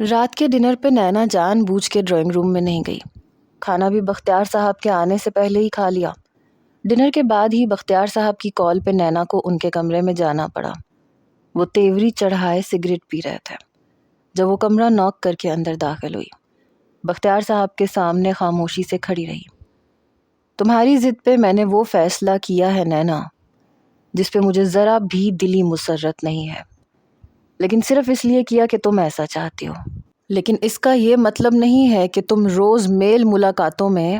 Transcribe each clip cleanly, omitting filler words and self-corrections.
رات کے ڈنر پہ نینا جان بوجھ کے ڈرائنگ روم میں نہیں گئی۔ کھانا بھی بختیار صاحب کے آنے سے پہلے ہی کھا لیا۔ ڈنر کے بعد ہی بختیار صاحب کی کال پہ نینا کو ان کے کمرے میں جانا پڑا۔ وہ تیوری چڑھائے سگریٹ پی رہے تھے جب وہ کمرہ ناک کر کے اندر داخل ہوئی۔ بختیار صاحب کے سامنے خاموشی سے کھڑی رہی۔ تمہاری ضد پہ میں نے وہ فیصلہ کیا ہے نینا جس پہ مجھے ذرا بھی دلی مسرت نہیں ہے، لیکن صرف اس لیے کیا کہ تم ایسا چاہتی ہو۔ لیکن اس کا یہ مطلب نہیں ہے کہ تم روز میل ملاقاتوں میں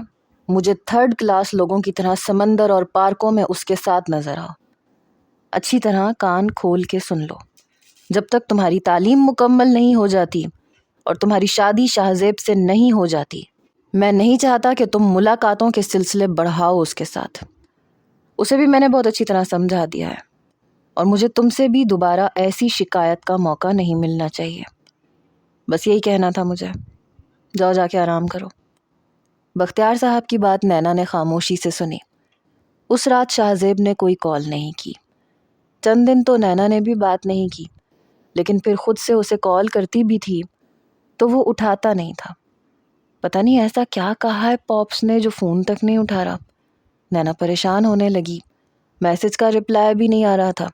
مجھے تھرڈ کلاس لوگوں کی طرح سمندر اور پارکوں میں اس کے ساتھ نظر آؤ۔ اچھی طرح کان کھول کے سن لو، جب تک تمہاری تعلیم مکمل نہیں ہو جاتی اور تمہاری شادی شاہزیب سے نہیں ہو جاتی، میں نہیں چاہتا کہ تم ملاقاتوں کے سلسلے بڑھاؤ اس کے ساتھ۔ اسے بھی میں نے بہت اچھی طرح سمجھا دیا ہے اور مجھے تم سے بھی دوبارہ ایسی شکایت کا موقع نہیں ملنا چاہیے۔ بس یہی کہنا تھا مجھے۔ جاؤ جا کے آرام کرو۔ بختیار صاحب کی بات نینا نے خاموشی سے سنی۔ اس رات شاہزیب نے کوئی کال نہیں کی۔ چند دن تو نینا نے بھی بات نہیں کی، لیکن پھر خود سے اسے کال کرتی بھی تھی تو وہ اٹھاتا نہیں تھا۔ پتہ نہیں ایسا کیا کہا ہے پاپس نے جو فون تک نہیں اٹھا رہا۔ نینا پریشان ہونے لگی۔ میسج کا رپلائی بھی نہیں آ رہا تھا۔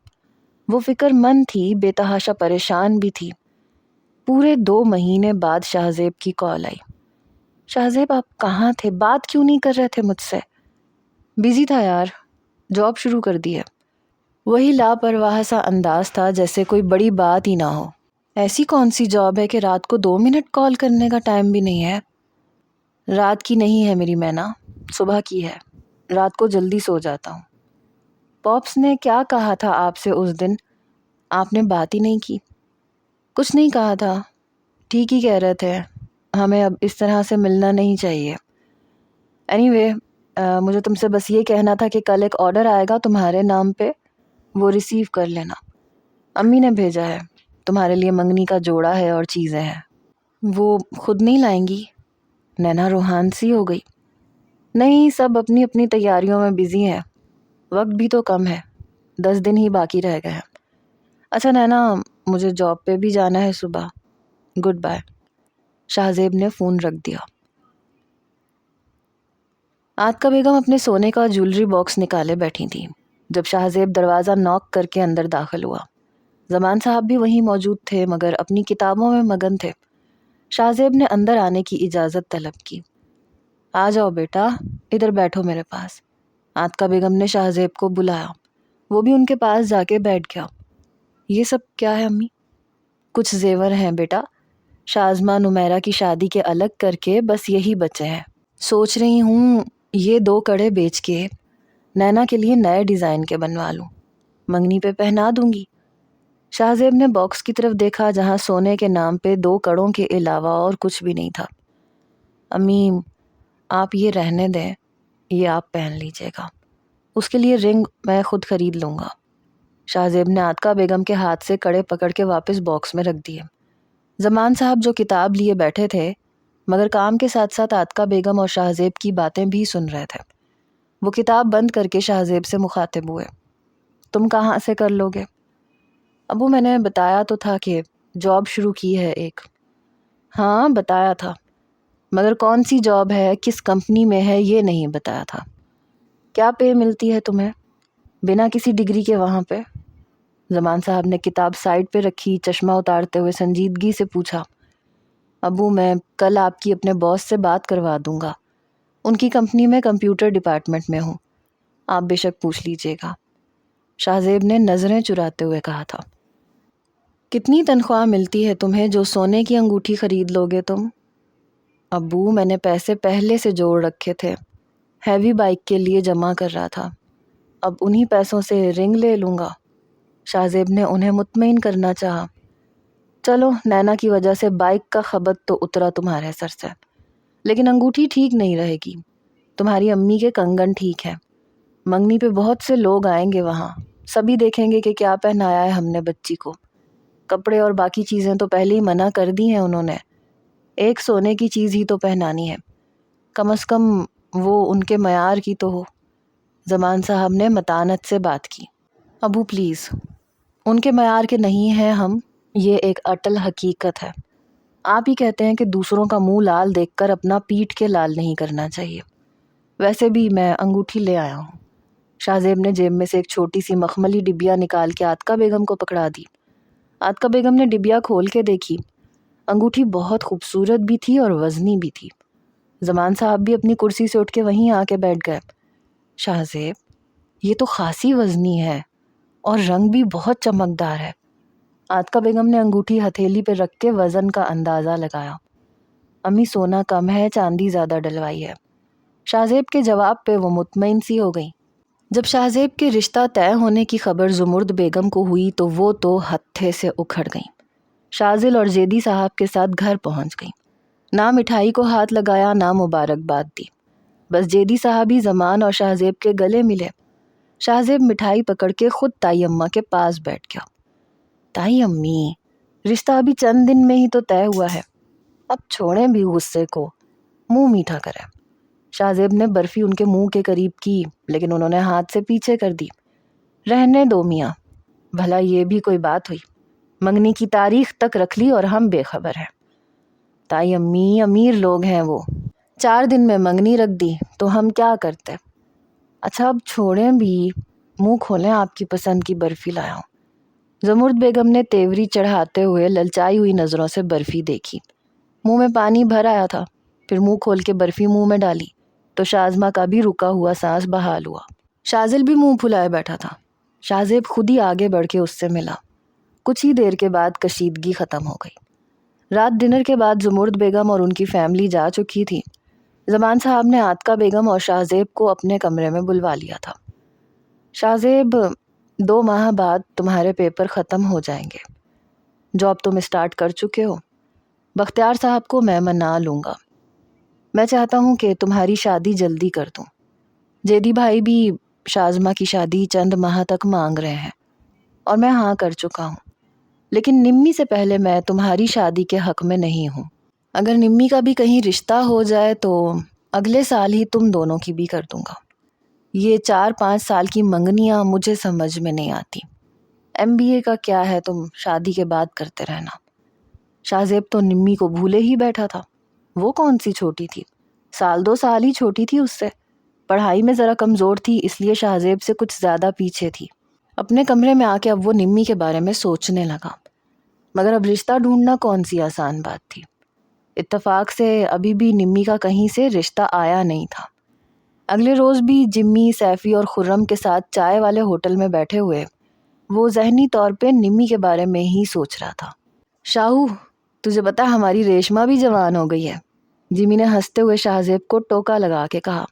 وہ فکر مند تھی، بے تحاشا پریشان بھی تھی۔ پورے 2 مہینے بعد شاہزیب کی کال آئی۔ شاہزیب آپ کہاں تھے؟ بات کیوں نہیں کر رہے تھے مجھ سے؟ بیزی تھا یار، جاب شروع کر دی ہے۔ وہی لاپرواہ سا انداز تھا جیسے کوئی بڑی بات ہی نہ ہو۔ ایسی کون سی جاب ہے کہ رات کو 2 منٹ کال کرنے کا ٹائم بھی نہیں ہے؟ رات کی نہیں ہے میری مینا، صبح کی ہے۔ رات کو جلدی سو جاتا ہوں۔ پاپس نے کیا کہا تھا آپ سے اس دن؟ آپ نے بات ہی نہیں کی۔ کچھ نہیں کہا تھا، ٹھیک ہی کہہ رہے تھے، ہمیں اب اس طرح سے ملنا نہیں چاہیے۔ اینی وے مجھے تم سے بس یہ کہنا تھا کہ کل ایک آرڈر آئے گا تمہارے نام پہ، وہ ریسیو کر لینا۔ امی نے بھیجا ہے، تمہارے لیے منگنی کا جوڑا ہے اور چیزیں ہیں۔ وہ خود نہیں لائیں گی؟ نینا روحان سی ہو گئی۔ نہیں، سب اپنی اپنی تیاریوں میں بزی ہیں، وقت بھی تو کم ہے، 10 دن ہی باقی رہ گئے ہیں۔ اچھا نینا، مجھے جاب پہ بھی جانا ہے صبح، گڈ بائے۔ شاہزیب نے فون رکھ دیا۔ عاتکہ بیگم اپنے سونے کا جولری باکس نکالے بیٹھی تھی جب شاہزیب دروازہ ناک کر کے اندر داخل ہوا۔ زمان صاحب بھی وہیں موجود تھے مگر اپنی کتابوں میں مگن تھے۔ شاہزیب نے اندر آنے کی اجازت طلب کی۔ آ جاؤ بیٹا، ادھر بیٹھو میرے پاس۔ عاتکہ بیگم نے شاہزیب کو بلایا۔ وہ بھی ان کے پاس جا کے بیٹھ گیا۔ یہ سب کیا ہے امی؟ کچھ زیور ہیں بیٹا، شازمہ نمیرہ کی شادی کے الگ کر کے بس یہی بچے ہیں۔ سوچ رہی ہوں یہ 2 کڑے بیچ کے نینا کے لیے نئے ڈیزائن کے بنوا لوں، منگنی پہ پہنا دوں گی۔ شاہزیب نے باکس کی طرف دیکھا جہاں سونے کے نام پہ 2 کڑوں کے علاوہ اور کچھ بھی نہیں تھا۔ امی آپ یہ رہنے دیں، یہ آپ پہن لیجیے گا، اس کے لیے رنگ میں خود خرید لوں گا۔ شاہزیب نے عاتکہ بیگم کے ہاتھ سے کڑے پکڑ کے واپس باکس میں رکھ دیے۔ زمان صاحب جو کتاب لیے بیٹھے تھے مگر کام کے ساتھ ساتھ عاتکہ بیگم اور شاہزیب کی باتیں بھی سن رہے تھے۔ وہ کتاب بند کر کے شاہزیب سے مخاطب ہوئے۔ تم کہاں سے کر لوگے؟ ابو میں نے بتایا تو تھا کہ جاب شروع کی ہے ایک۔ ہاں بتایا تھا، مگر کون سی جاب ہے، کس کمپنی میں ہے، یہ نہیں بتایا تھا۔ کیا پے ملتی ہے تمہیں بنا کسی ڈگری کے وہاں پہ؟ زمان صاحب نے کتاب سائڈ پہ رکھی، چشمہ اتارتے ہوئے سنجیدگی سے پوچھا۔ ابو میں کل آپ کی اپنے باس سے بات کروا دوں گا، ان کی کمپنی میں کمپیوٹر ڈپارٹمنٹ میں ہوں، آپ بے شک پوچھ لیجیے گا۔ شاہزیب نے نظریں چراتے ہوئے کہا تھا۔ کتنی تنخواہ ملتی ہے تمہیں جو سونے کی انگوٹھی خرید لوگے تم؟ ابو میں نے پیسے پہلے سے جوڑ رکھے تھے، ہیوی بائک کے لیے جمع کر رہا تھا، اب انہی پیسوں سے رنگ لے لوں گا۔ شاہزیب نے انہیں مطمئن کرنا چاہا۔ چلو نینا کی وجہ سے بائک کا خبط تو اترا تمہارے سر سے، لیکن انگوٹھی ٹھیک نہیں رہے گی۔ تمہاری امی کے کنگن ٹھیک ہے، منگنی پہ بہت سے لوگ آئیں گے، وہاں سبھی دیکھیں گے کہ کیا پہنایا ہے ہم نے بچی کو۔ کپڑے اور باقی چیزیں تو پہلے ہی منع کر دی ہیں انہوں نے، ایک سونے کی چیز ہی تو پہنانی ہے، کم از کم وہ ان کے معیار کی تو ہو۔ زمان صاحب نے متانت سے بات کی۔ ابو پلیز، ان کے معیار کے نہیں ہیں ہم، یہ ایک اٹل حقیقت ہے۔ آپ ہی کہتے ہیں کہ دوسروں کا منہ لال دیکھ کر اپنا پیٹ کے لال نہیں کرنا چاہیے۔ ویسے بھی میں انگوٹھی لے آیا ہوں۔ شاہ زیب نے جیب میں سے ایک چھوٹی سی مخملی ڈبیا نکال کے عاتکہ بیگم کو پکڑا دی۔ عاتکہ بیگم نے ڈبیا کھول کے دیکھی۔ انگوٹھی بہت خوبصورت بھی تھی اور وزنی بھی تھی۔ زمان صاحب بھی اپنی کرسی سے اٹھ کے وہیں آ کے بیٹھ گئے۔ شاہ زیب، یہ تو خاصی وزنی ہے اور رنگ بھی بہت چمکدار ہے۔ عاتکہ بیگم نے انگوٹھی ہتھیلی پہ رکھ کے وزن کا اندازہ لگایا۔ امی سونا کم ہے، چاندی زیادہ ڈلوائی ہے۔ شاہ زیب کے جواب پہ وہ مطمئن سی ہو گئی۔ جب شاہ زیب کے رشتہ طے ہونے کی خبر زمرد بیگم کو ہوئی تو وہ تو ہتھے سے اکھڑ گئیں۔ شازل اور زیدی صاحب کے ساتھ گھر پہنچ گئیں۔ نہ مٹھائی کو ہاتھ لگایا، نہ مبارکباد دی۔ بس زیدی صاحب ہی زمان اور شاہ زیب کے گلے ملے۔ شاہ زیب مٹھائی پکڑ کے خود تائی اماں کے پاس بیٹھ گیا۔ تائی امی، رشتہ ابھی چند دن میں ہی تو طے ہوا ہے، اب چھوڑیں بھی غصے کو، منہ میٹھا کریں۔ شاہ زیب نے برفی ان کے منہ کے قریب کی لیکن انہوں نے ہاتھ سے پیچھے کر دی۔ رہنے دو میاں، بھلا یہ بھی کوئی بات ہوئی؟ منگنی کی تاریخ تک رکھ لی اور ہم بے خبر ہیں۔ تائی امی، امیر لوگ ہیں وہ، 4 دن میں منگنی رکھ دی تو ہم کیا کرتے؟ اچھا اب چھوڑیں بھی، منہ کھولیں، آپ کی پسند کی برفی لایا ہوں۔ زمرد بیگم نے تیوری چڑھاتے ہوئے للچائی ہوئی نظروں سے برفی دیکھی۔ منہ میں پانی بھر آیا تھا، پھر منہ کھول کے برفی منہ میں ڈالی تو شازمہ کا بھی رکا ہوا سانس بحال ہوا۔ شازل بھی منہ پھلائے بیٹھا تھا۔ شاہ زیب خود ہی آگے بڑھ کے اس سے ملا۔ کچھ ہی دیر کے بعد کشیدگی ختم ہو گئی۔ رات ڈنر کے بعد زمرد بیگم اور ان کی فیملی جا چکی تھی۔ زمان صاحب نے عاتکہ بیگم اور شاہ زیب کو اپنے کمرے میں بلوا لیا تھا۔ شاہ زیب، 2 ماہ بعد تمہارے پیپر ختم ہو جائیں گے۔ جاب تم اسٹارٹ کر چکے ہو۔ بختیار صاحب کو میں منا لوں گا۔ میں چاہتا ہوں کہ تمہاری شادی جلدی کر دوں۔ جیدی بھائی بھی شازمہ کی شادی چند ماہ تک مانگ رہے ہیں اور میں ہاں کر چکا ہوں، لیکن نمی سے پہلے میں تمہاری شادی کے حق میں نہیں ہوں۔ اگر نمی کا بھی کہیں رشتہ ہو جائے تو اگلے سال ہی تم دونوں کی بھی کر دوں گا۔ یہ 4-5 سال کی منگنیاں مجھے سمجھ میں نہیں آتی۔ MBA کا کیا ہے، تم شادی کے بعد کرتے رہنا۔ شاہ زیب تو نمی کو بھولے ہی بیٹھا تھا۔ وہ کون سی چھوٹی تھی، 1-2 سال ہی چھوٹی تھی اس سے۔ پڑھائی میں ذرا کمزور تھی، اس لیے شاہ زیب سے کچھ زیادہ پیچھے تھی۔ اپنے کمرے میں آ کے اب وہ نمی کے بارے میں سوچنے لگا۔ مگر اب رشتہ ڈھونڈنا کون سی آسان بات تھی۔ اتفاق سے ابھی بھی نمی کا کہیں سے رشتہ آیا نہیں تھا۔ اگلے روز بھی جمی، سیفی اور خرم کے ساتھ چائے والے ہوٹل میں بیٹھے ہوئے وہ ذہنی طور پہ نمی کے بارے میں ہی سوچ رہا تھا۔ شاہو، تجھے پتا ہماری ریشما بھی جوان ہو گئی ہے، جمی نے ہنستے ہوئے شاہ زیب کو ٹوکا لگا کے کہا۔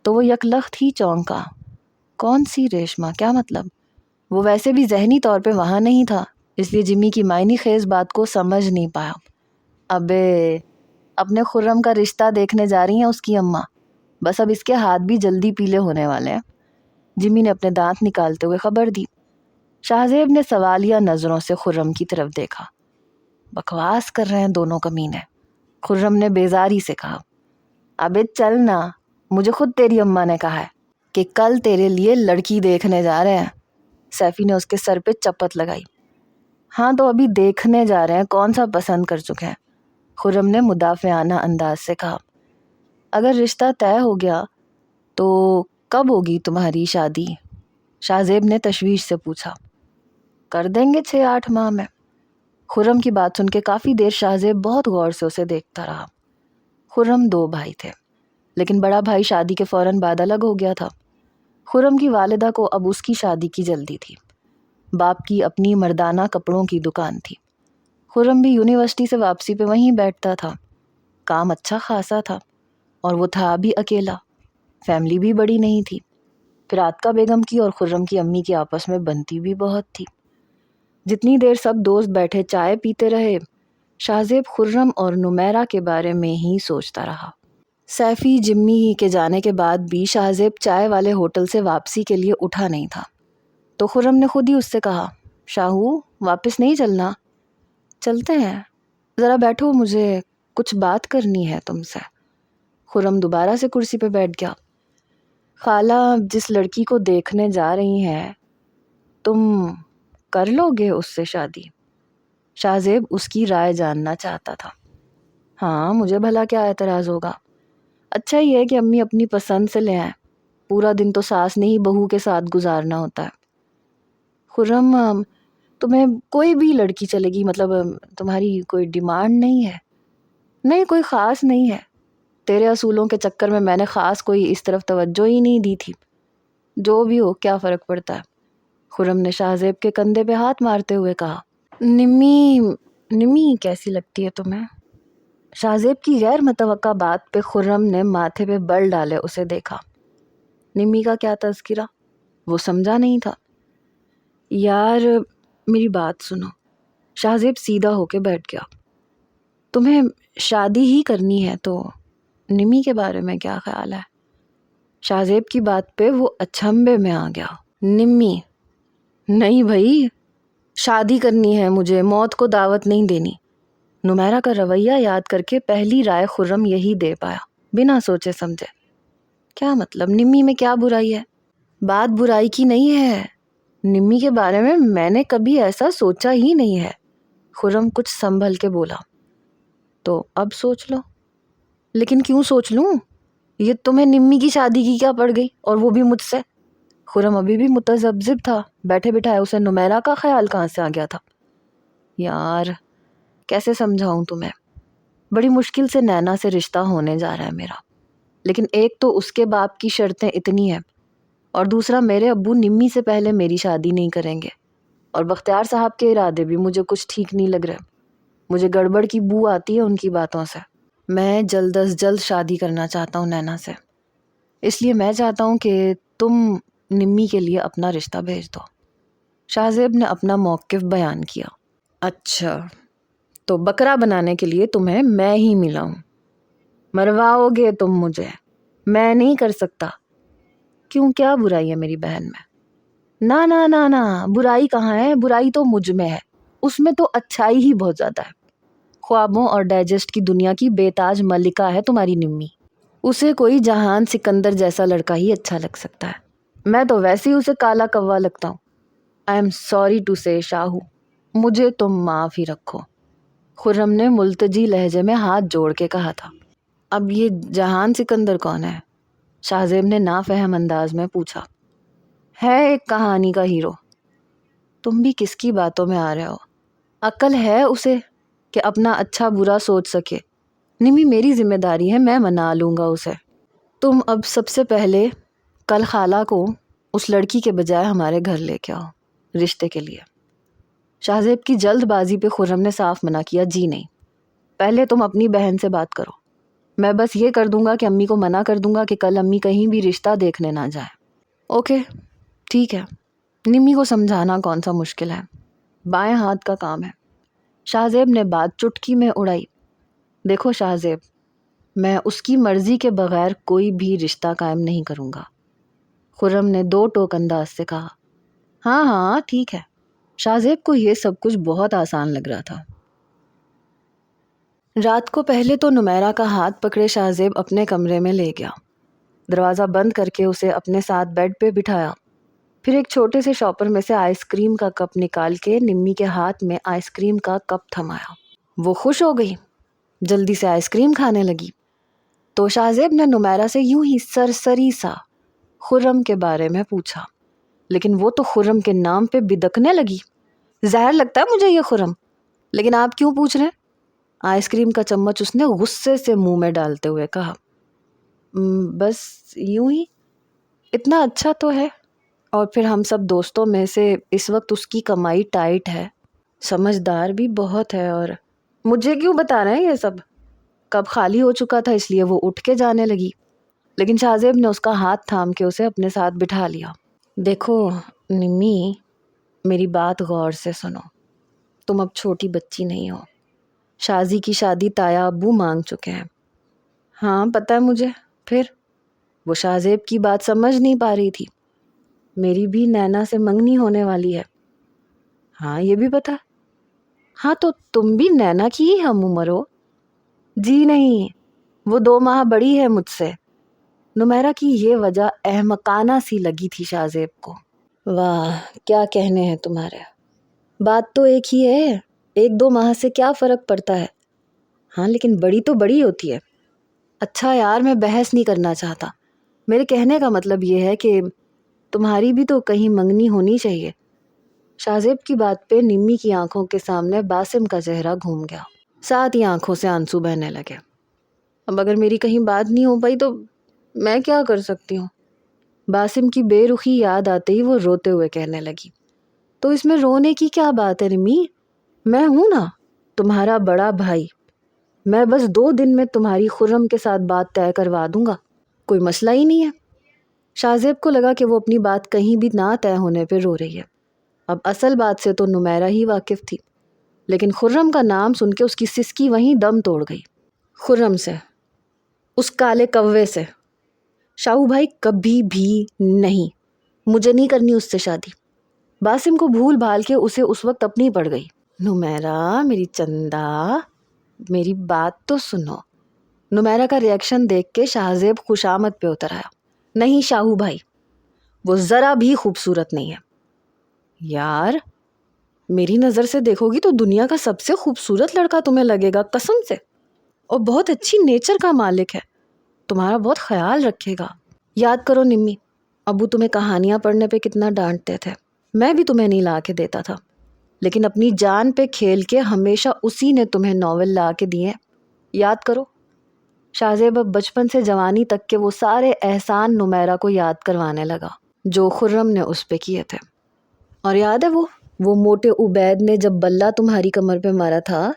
تو وہ یکلخت ہی چونکا۔ کون سی ریشما، کیا مطلب؟ وہ ویسے بھی ذہنی طور پہ وہاں نہیں تھا، اس لیے جمی کی معنی خیز بات کو سمجھ نہیں پایا۔ ابے، اپنے خرم کا رشتہ دیکھنے جا رہی ہیں اس کی اماں، بس اب اس کے ہاتھ بھی جلدی پیلے ہونے والے ہیں، جمی نے اپنے دانت نکالتے ہوئے خبر دی۔ شاہ زیب نے سوالیہ نظروں سے خرم کی طرف دیکھا۔ بکواس کر رہے ہیں دونوں کمینے، خرم نے بیزاری سے کہا۔ ابے چل نا، مجھے خود تیری اماں نے کہا ہے کہ کل تیرے لیے لڑکی دیکھنے جا رہے ہیں۔ سیفی نے اس کے سر پہ چپت لگائی۔ ہاں تو ابھی دیکھنے جا رہے ہیں، کون سا پسند کر چکے ہیں؟ خرم نے مدافعانہ انداز سے کہا۔ اگر رشتہ طے ہو گیا تو کب ہوگی تمہاری شادی؟ شاہ زیب نے تشویش سے پوچھا۔ کر دیں گے 6-8 ماہ میں۔ خرم کی بات سن کے کافی دیر شاہ زیب بہت غور سے اسے دیکھتا رہا۔ خرم 2 بھائی تھے، لیکن بڑا بھائی شادی کے فوراً بعد الگ ہو گیا تھا۔ خرم کی والدہ کو اب اس کی شادی کی جلدی تھی۔ باپ کی اپنی مردانہ کپڑوں کی دکان تھی۔ خرم بھی یونیورسٹی سے واپسی پہ وہیں بیٹھتا تھا۔ کام اچھا خاصا تھا اور وہ تھا بھی اکیلا، فیملی بھی بڑی نہیں تھی۔ پھر عاتکہ بیگم کی اور خرم کی امی کی آپس میں بنتی بھی بہت تھی۔ جتنی دیر سب دوست بیٹھے چائے پیتے رہے، شاہ زیب خرم اور نمیرہ کے بارے میں ہی سوچتا رہا۔ سیفی جمی کے جانے کے بعد بھی شاہ زیب چائے والے ہوٹل سے واپسی کے لیے اٹھا نہیں تھا، تو خرم نے خود ہی اس سے کہا، شاہو واپس نہیں چلنا؟ چلتے ہیں، ذرا بیٹھو، مجھے کچھ بات کرنی ہے تم سے۔ خرم دوبارہ سے کرسی پہ بیٹھ گیا۔ خالہ جس لڑکی کو دیکھنے جا رہی ہیں، تم کر لو گے اس سے شادی؟ شاہ زیب اس کی رائے جاننا چاہتا تھا۔ ہاں مجھے بھلا کیا اعتراض ہوگا، اچھا ہی ہے کہ امی اپنی پسند سے لے آئیں، پورا دن تو ساس نے ہی بہو کے ساتھ گزارنا ہوتا ہے۔ خرم تمہیں کوئی بھی لڑکی چلے گی، مطلب تمہاری کوئی ڈیمانڈ نہیں ہے؟ نہیں کوئی خاص نہیں ہے، تیرے اصولوں کے چکر میں نے خاص کوئی اس طرف توجہ ہی نہیں دی تھی، جو بھی ہو کیا فرق پڑتا ہے؟ خرم نے شاہ زیب کے کندھے پہ ہاتھ مارتے ہوئے کہا۔ نمی نمی کیسی لگتی ہے تمہیں؟ شاہ زیب کی غیر متوقع بات پہ خرم نے ماتھے پہ بل ڈالے اسے دیکھا۔ نمی کا کیا تذکرہ؟ وہ سمجھا نہیں تھا۔ یار میری بات سنو، شاہ زیب سیدھا ہو کے بیٹھ گیا۔ تمہیں شادی ہی کرنی ہے تو نمی کے بارے میں کیا خیال ہے؟ شاہ زیب کی بات پہ وہ اچھمبے میں آ گیا۔ نمی نہیں بھائی، شادی کرنی ہے مجھے، موت کو دعوت نہیں دینی۔ نمیرہ کا رویہ یاد کر کے پہلی رائے خرم یہی دے پایا بنا سوچے سمجھے۔ کیا مطلب، نمی میں کیا برائی ہے؟ بات برائی کی نہیں ہے، نمی کے بارے میں نے کبھی ایسا سوچا ہی نہیں ہے۔ خرم کچھ سنبھل کے بولا۔ تو اب سوچ لو۔ لیکن کیوں سوچ لوں؟ یہ تمہیں نمی کی شادی کی کیا پڑ گئی، اور وہ بھی مجھ سے؟ خرم ابھی بھی متذبذب تھا، بیٹھے بٹھائے اسے نمیرہ کا خیال کہاں سے آ گیا تھا؟ یار کیسے سمجھاؤں تمہیں، بڑی مشکل سے نینا سے رشتہ ہونے جا رہا ہے میرا، لیکن ایک تو اس کے باپ کی شرطیں اتنی ہیں، اور دوسرا میرے ابو نمی سے پہلے میری شادی نہیں کریں گے، اور بختیار صاحب کے ارادے بھی مجھے کچھ ٹھیک نہیں لگ رہے، مجھے گڑبڑ کی بو آتی ہے ان کی باتوں سے۔ میں جلد از جلد شادی کرنا چاہتا ہوں نینا سے، اس لیے میں چاہتا ہوں کہ تم نمی کے لیے اپنا رشتہ بھیج دو۔ شاہ زیب نے اپنا موقف بیان کیا۔ اچھا تو بکرا بنانے کے لیے تمہیں میں ہی ملا ہوں، مرواؤ گے تم مجھے؟ میں نہیں کر سکتا۔ کیوں، کیا برائی ہے میری بہن میں؟ نہ نہ نہ نہ، برائی کہاں ہے، برائی تو مجھ میں ہے، اس میں تو اچھائی ہی بہت زیادہ ہے۔ خوابوں اور ڈائجسٹ کی دنیا کی بے تاج ملکہ ہے تمہاری نمی، اسے کوئی جہان سکندر جیسا لڑکا ہی اچھا لگ سکتا ہے، میں تو ویسے ہی اسے کالا کوا لگتا ہوں۔ آئی ایم سوری ٹو سے شاہو، مجھے تم معاف ہی رکھو۔ خرم نے ملتجی لہجے میں ہاتھ جوڑ کے کہا تھا۔ اب یہ جہان سکندر کون ہے؟ شاہ زیب نے نافہم انداز میں پوچھا۔ ہے ایک کہانی کا ہیرو۔ تم بھی کس کی باتوں میں آ رہے ہو؟ عقل ہے اسے کہ اپنا اچھا برا سوچ سکے؟ نمی میری ذمہ داری ہے، میں منا لوں گا اسے۔ تم اب سب سے پہلے کل خالہ کو اس لڑکی کے بجائے ہمارے گھر لے کے آؤ رشتے کے لیے۔ شاہ زیب کی جلد بازی پہ خرم نے صاف منع کیا۔ جی نہیں، پہلے تم اپنی بہن سے بات کرو، میں بس یہ کر دوں گا کہ امی کو منع کر دوں گا کہ کل امی کہیں بھی رشتہ دیکھنے نہ جائیں۔ اوکے ٹھیک ہے، نمی کو سمجھانا کون سا مشکل ہے، بائیں ہاتھ کا کام ہے۔ شاہ زیب نے بات چٹکی میں اڑائی۔ دیکھو شاہ زیب، میں اس کی مرضی کے بغیر کوئی بھی رشتہ قائم نہیں کروں گا۔ خرم نے دو ٹوک انداز سے کہا۔ ہاں ہاں ٹھیک ہے۔ شاہ زیب کو یہ سب کچھ بہت آسان لگ رہا تھا۔ رات کو پہلے تو نمیرہ کا ہاتھ پکڑے شاہ زیب اپنے کمرے میں لے گیا، دروازہ بند کر کے اسے اپنے ساتھ بیڈ پہ بٹھایا، پھر ایک چھوٹے سے شاپر میں سے آئس کریم کا کپ نکال کے نمی کے ہاتھ میں آئس کریم کا کپ تھمایا۔ وہ خوش ہو گئی، جلدی سے آئس کریم کھانے لگی۔ تو شاہ زیب نے نمیرہ سے یوں ہی سرسری سا خرم کے بارے میں پوچھا، لیکن وہ تو خرم کے نام پہ بدکنے لگی۔ زہر لگتا ہے مجھے یہ خرم، لیکن آپ کیوں پوچھ رہے ہیں؟ آئس کریم کا چمچ اس نے غصے سے منہ میں ڈالتے ہوئے کہا۔ بس یوں ہی، اتنا اچھا تو ہے، اور پھر ہم سب دوستوں میں سے اس وقت اس کی کمائی ٹائٹ ہے، سمجھدار بھی بہت ہے، اور مجھے کیوں بتا رہے ہیں یہ سب؟ کب خالی ہو چکا تھا اس لیے وہ اٹھ کے جانے لگی، لیکن شاہ زیب نے اس کا ہاتھ تھام کے اسے اپنے ساتھ بٹھا لیا۔ دیکھو نمی، میری بات غور سے سنو، تم اب چھوٹی بچی نہیں ہو، شازی کی شادی تایا ابو مانگ چکے ہیں۔ ہاں پتہ ہے مجھے۔ پھر وہ شاہ زیب کی بات سمجھ نہیں پا رہی تھی۔ میری بھی نینا سے منگنی ہونے والی ہے۔ ہاں یہ بھی پتہ۔ ہاں تو تم بھی نینا کی ہی ہم عمر ہو۔ جی نہیں، وہ 2 ماہ بڑی ہے مجھ سے۔ نمیرہ کی یہ وجہ احمقانہ سی لگی تھی شاہ زیب کو۔ واہ کیا کہنے ہیں تمہارے، بات تو ایک ہی ہے، 1-2 ماہ سے کیا فرق پڑتا ہے؟ ہاں لیکن بڑی تو بڑی ہوتی ہے. اچھا یار میں بحث نہیں کرنا چاہتا. میرے کہنے کا مطلب یہ ہے کہ تمہاری بھی تو کہیں منگنی ہونی چاہیے. شاہ زیب کی بات پہ نمی کی آنکھوں کے سامنے باسم کا چہرہ گھوم گیا. ساتھ ہی آنکھوں سے آنسو بہنے لگے. اب اگر میری کہیں بات نہیں ہو پائی تو میں کیا کر سکتی ہوں؟ باسم کی بے رخی یاد آتے ہی وہ روتے ہوئے کہنے لگی. تو اس میں رونے کی کیا بات ہے نمی؟ میں ہوں نا تمہارا بڑا بھائی. میں بس 2 دن میں تمہاری خرم کے ساتھ بات طے کروا دوں گا. کوئی مسئلہ ہی نہیں ہے. شاہ زیب کو لگا کہ وہ اپنی بات کہیں بھی نہ طے ہونے پہ رو رہی ہے. اب اصل بات سے تو نمیرہ ہی واقف تھی، لیکن خرم کا نام سن کے اس کی سسکی وہیں دم توڑ گئی. خرم سے، اس کالے کوے سے؟ شاہو بھائی کبھی بھی نہیں. مجھے نہیں کرنی اس سے شادی. باسم کو بھول بھال کے اسے اس وقت اپنی پڑ گئی. نمیرہ میری چندا، میری بات تو سنو. نمیرہ کا ریئیکشن دیکھ کے شاہ زیب خوشامد پہ اتر آیا. نہیں شاہو بھائی، وہ ذرا بھی خوبصورت نہیں ہے. یار میری نظر سے دیکھو گی تو دنیا کا سب سے خوبصورت لڑکا تمہیں لگے گا قسم سے. اور بہت اچھی نیچر کا مالک ہے، تمہارا بہت خیال رکھے گا. یاد کرو نمی، ابو تمہیں کہانیاں پڑھنے پہ کتنا ڈانٹتے تھے. میں بھی تمہیں نہیں لا کے دیتا تھا، لیکن اپنی جان پہ کھیل کے ہمیشہ اسی نے تمہیں ناول لا کے دیے. یاد کرو. شاہ زیب اب بچپن سے جوانی تک کے وہ سارے احسان نمیرہ کو یاد کروانے لگا جو خرم نے اس پہ کیے تھے. اور یاد ہے وہ موٹے عبید نے جب بلہ تمہاری کمر پہ مارا تھا،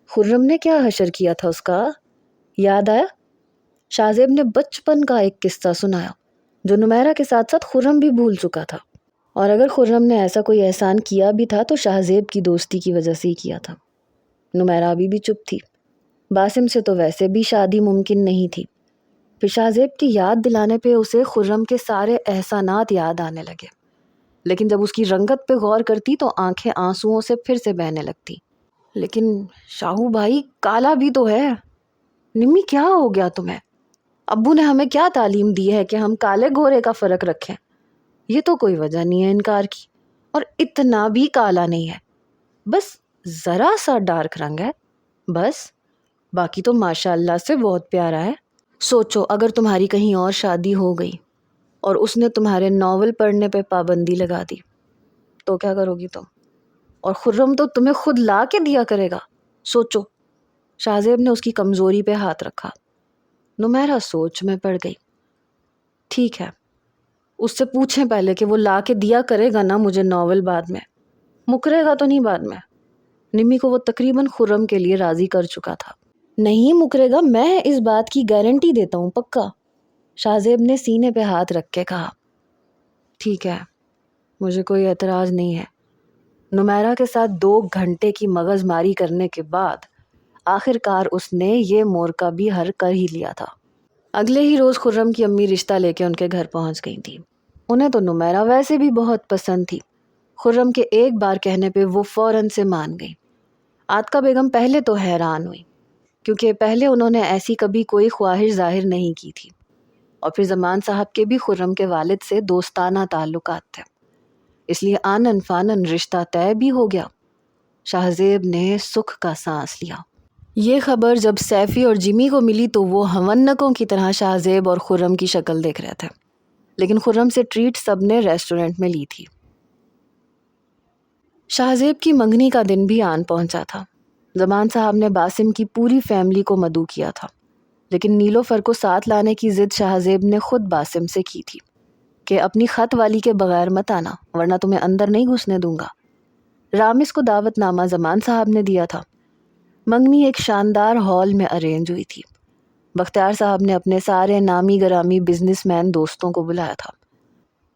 خرم نے کیا حشر کیا تھا اس کا؟ یاد آیا؟ شاہ زیب نے بچپن کا ایک قصہ سنایا جو نمیرہ کے ساتھ ساتھ خرم بھی بھول چکا تھا. اور اگر خرم نے ایسا کوئی احسان کیا بھی تھا تو شاہ زیب کی دوستی کی وجہ سے ہی کیا تھا. نمیرہ ابھی بھی چپ تھی. باسم سے تو ویسے بھی شادی ممکن نہیں تھی. پھر شاہ زیب کی یاد دلانے پہ اسے خرم کے سارے احسانات یاد آنے لگے، لیکن جب اس کی رنگت پہ غور کرتی تو آنکھیں آنسوؤں سے پھر سے بہنے لگتی. لیکن شاہو بھائی کالا بھی تو ہے. نمی کیا ہو گیا تمہیں؟ ابو نے ہمیں کیا تعلیم دی ہے کہ ہم کالے گورے کا فرق رکھیں؟ یہ تو کوئی وجہ نہیں ہے انکار کی. اور اتنا بھی کالا نہیں ہے، بس ذرا سا ڈارک رنگ ہے بس. باقی تو ماشاء اللہ سے بہت پیارا ہے. سوچو اگر تمہاری کہیں اور شادی ہو گئی اور اس نے تمہارے ناول پڑھنے پہ پابندی لگا دی تو کیا کرو گی تم؟ اور خرم تو تمہیں خود لا کے دیا کرے گا. سوچو. شاہ زیب نے اس کی کمزوری پہ ہاتھ رکھا. نمیرہ سوچ میں پڑ گئی. ٹھیک ہے، اس سے پوچھیں پہلے کہ وہ لا کے دیا کرے گا نا مجھے ناول بعد میں، مکرے گا تو نہیں بعد میں. نمی کو وہ تقریباً خرم کے لیے راضی کر چکا تھا. نہیں مکرے گا، میں اس بات کی گارنٹی دیتا ہوں پکا. شاہ زیب نے سینے پہ ہاتھ رکھ کے کہا. ٹھیک ہے، مجھے کوئی اعتراض نہیں ہے. نمیرہ کے ساتھ 2 گھنٹے کی مغز ماری کرنے کے بعد آخر کار اس نے یہ مورکا بھی ہر کر ہی لیا تھا. اگلے ہی روز خرم کی امی رشتہ لے کے ان کے گھر پہنچ گئی تھی. انہیں تو نمیرہ ویسے بھی بہت پسند تھی. خرم کے ایک بار کہنے پہ وہ فوراً سے مان گئی. عاتقہ بیگم پہلے تو حیران ہوئی کیونکہ پہلے انہوں نے ایسی کبھی کوئی خواہش ظاہر نہیں کی تھی، اور پھر زمان صاحب کے بھی خرم کے والد سے دوستانہ تعلقات تھے، اس لیے آنن فانن رشتہ طے بھی ہو گیا. شاہ زیب نے سکھ کا سانس لیا. یہ خبر جب سیفی اور جمی کو ملی تو وہ ہونکوں کی طرح شاہ زیب اور خرم کی شکل دیکھ رہے تھے، لیکن خرم سے ٹریٹ سب نے ریسٹورنٹ میں لی تھی. شاہ زیب کی منگنی کا دن بھی آن پہنچا تھا. زمان صاحب نے باسم کی پوری فیملی کو مدعو کیا تھا، لیکن نیلوفر کو ساتھ لانے کی ضد شاہ زیب نے خود باسم سے کی تھی کہ اپنی خط والی کے بغیر مت آنا ورنہ تمہیں اندر نہیں گھسنے دوں گا. رامس کو دعوت نامہ زمان صاحب نے دیا تھا. منگنی ایک شاندار ہال میں ارینج ہوئی تھی. بختیار صاحب نے اپنے سارے نامی گرامی بزنس مین دوستوں کو بلایا تھا.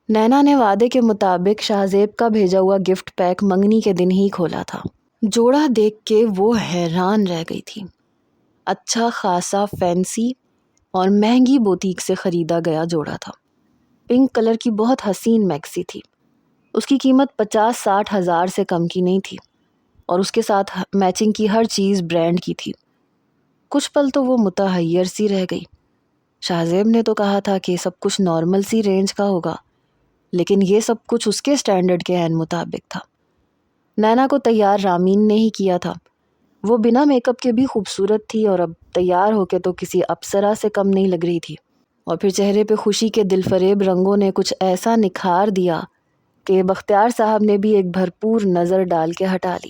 نینا نے وعدے کے مطابق شاہ زیب کا بھیجا ہوا گفٹ پیک منگنی کے دن ہی کھولا تھا. جوڑا دیکھ کے وہ حیران رہ گئی تھی. اچھا خاصا فینسی اور مہنگی بوتیک سے خریدا گیا جوڑا تھا. پنک کلر کی بہت حسین میکسی تھی. اس کی قیمت 50-60 ہزار سے کم کی نہیں تھی، اور اس کے ساتھ میچنگ کی ہر چیز برانڈ کی تھی. کچھ پل تو وہ متحیر سی رہ گئی. شاہ زیب نے تو کہا تھا کہ سب کچھ نارمل سی رینج کا ہوگا، لیکن یہ سب کچھ اس کے سٹینڈرڈ کے عین مطابق تھا. نینا کو تیار رامین نے ہی کیا تھا. وہ بنا میک اپ کے بھی خوبصورت تھی اور اب تیار ہو کے تو کسی اپسرا سے کم نہیں لگ رہی تھی، اور پھر چہرے پہ خوشی کے دل فریب رنگوں نے کچھ ایسا نکھار دیا کہ بختیار صاحب نے بھی ایک بھرپور نظر ڈال کے ہٹا لی۔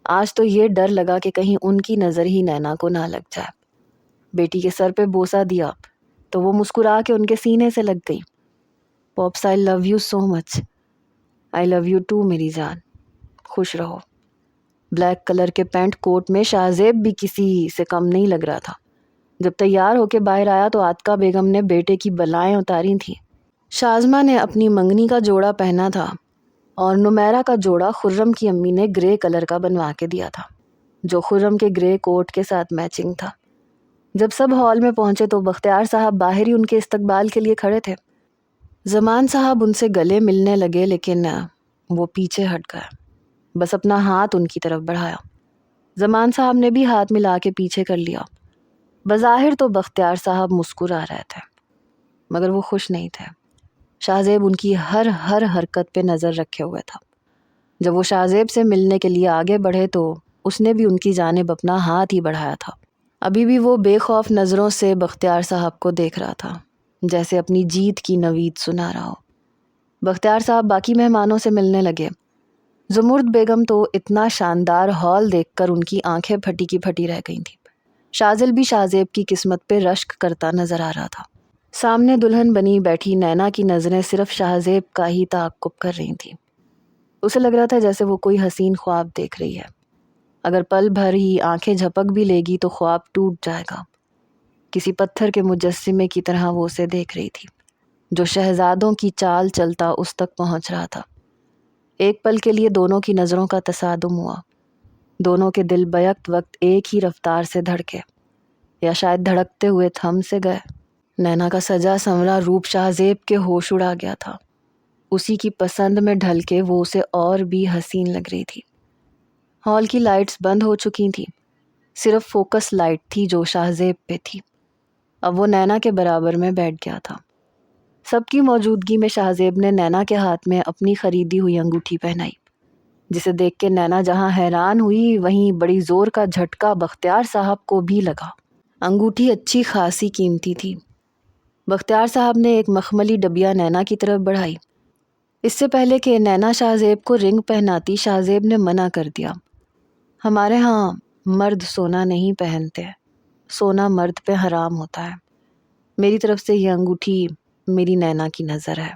آج تو یہ ڈر لگا کہ کہیں ان کی نظر ہی نینا کو نہ لگ جائے۔ بیٹی کے سر پہ بوسہ دیا تو وہ مسکرا کے ان کے سینے سے لگ گئی۔ Pops I love you so much. I love you too میری جان، خوش رہو۔ بلیک کلر کے پینٹ کوٹ میں شاہ زیب بھی کسی سے کم نہیں لگ رہا تھا۔ جب تیار ہو کے باہر آیا تو عاتقہ بیگم نے بیٹے کی بلائیں اتاری تھیں۔ شازمہ نے اپنی منگنی کا جوڑا پہنا تھا اور نمیرہ کا جوڑا خرم کی امی نے گرے کلر کا بنوا کے دیا تھا، جو خرم کے گرے کوٹ کے ساتھ میچنگ تھا۔ جب سب ہال میں پہنچے تو بختیار صاحب باہر ہی ان کے استقبال کے لیے کھڑے تھے۔ زمان صاحب ان سے گلے ملنے لگے لیکن وہ پیچھے ہٹ گئے، بس اپنا ہاتھ ان کی طرف بڑھایا۔ زمان صاحب نے بھی ہاتھ ملا کے پیچھے کر لیا۔ بظاہر تو بختیار صاحب مسکرا رہے تھے مگر وہ خوش نہیں تھے۔ شاہ زیب ان کی ہر حرکت پہ نظر رکھے ہوئے تھا۔ جب وہ شاہ زیب سے ملنے کے لیے آگے بڑھے تو اس نے بھی ان کی جانب اپنا ہاتھ ہی بڑھایا تھا۔ ابھی بھی وہ بے خوف نظروں سے بختیار صاحب کو دیکھ رہا تھا، جیسے اپنی جیت کی نوید سنا رہا ہو۔ بختیار صاحب باقی مہمانوں سے ملنے لگے۔ زمرد بیگم تو اتنا شاندار ہال دیکھ کر ان کی آنکھیں پھٹی کی پھٹی رہ گئی تھیں۔ شازل بھی شاہ زیب کی قسمت پہ رشک کرتا نظر آ رہا تھا۔ سامنے دلہن بنی بیٹھی نینا کی نظریں صرف شاہ زیب کا ہی تعاقب کر رہی تھیں۔ اسے لگ رہا تھا جیسے وہ کوئی حسین خواب دیکھ رہی ہے۔ اگر پل بھر ہی آنکھیں جھپک بھی لے گی تو خواب ٹوٹ جائے گا۔ کسی پتھر کے مجسمے کی طرح وہ اسے دیکھ رہی تھی، جو شہزادوں کی چال چلتا اس تک پہنچ رہا تھا۔ ایک پل کے لیے دونوں کی نظروں کا تصادم ہوا۔ دونوں کے دل بیک وقت ایک ہی رفتار سے دھڑکے، یا شاید دھڑکتے ہوئے تھم سے گئے۔ نینا کا سجا سنورا روپ شاہ زیب کے ہوش اڑا گیا تھا۔ اسی کی پسند میں ڈھل کے وہ اسے اور بھی حسین لگ رہی تھی۔ ہال کی لائٹس بند ہو چکی تھیں، صرف فوکس لائٹ تھی جو شاہ زیب پہ تھی۔ اب وہ نینا کے برابر میں بیٹھ گیا تھا۔ سب کی موجودگی میں شاہ زیب نے نینا کے ہاتھ میں اپنی خریدی ہوئی انگوٹھی پہنائی، جسے دیکھ کے نینا جہاں حیران ہوئی وہیں بڑی زور کا جھٹکا بختیار صاحب کو بھی لگا۔ انگوٹھی اچھی خاصی قیمتی تھی۔ بختیار صاحب نے ایک مخملی ڈبیا نینا کی طرف بڑھائی۔ اس سے پہلے کہ نینا شاہ زیب کو رنگ پہناتی، شاہ زیب نے منع کر دیا۔ ہمارے ہاں مرد سونا نہیں پہنتے، سونا مرد پہ حرام ہوتا ہے۔ میری طرف سے یہ انگوٹھی میری نینا کی نظر ہے۔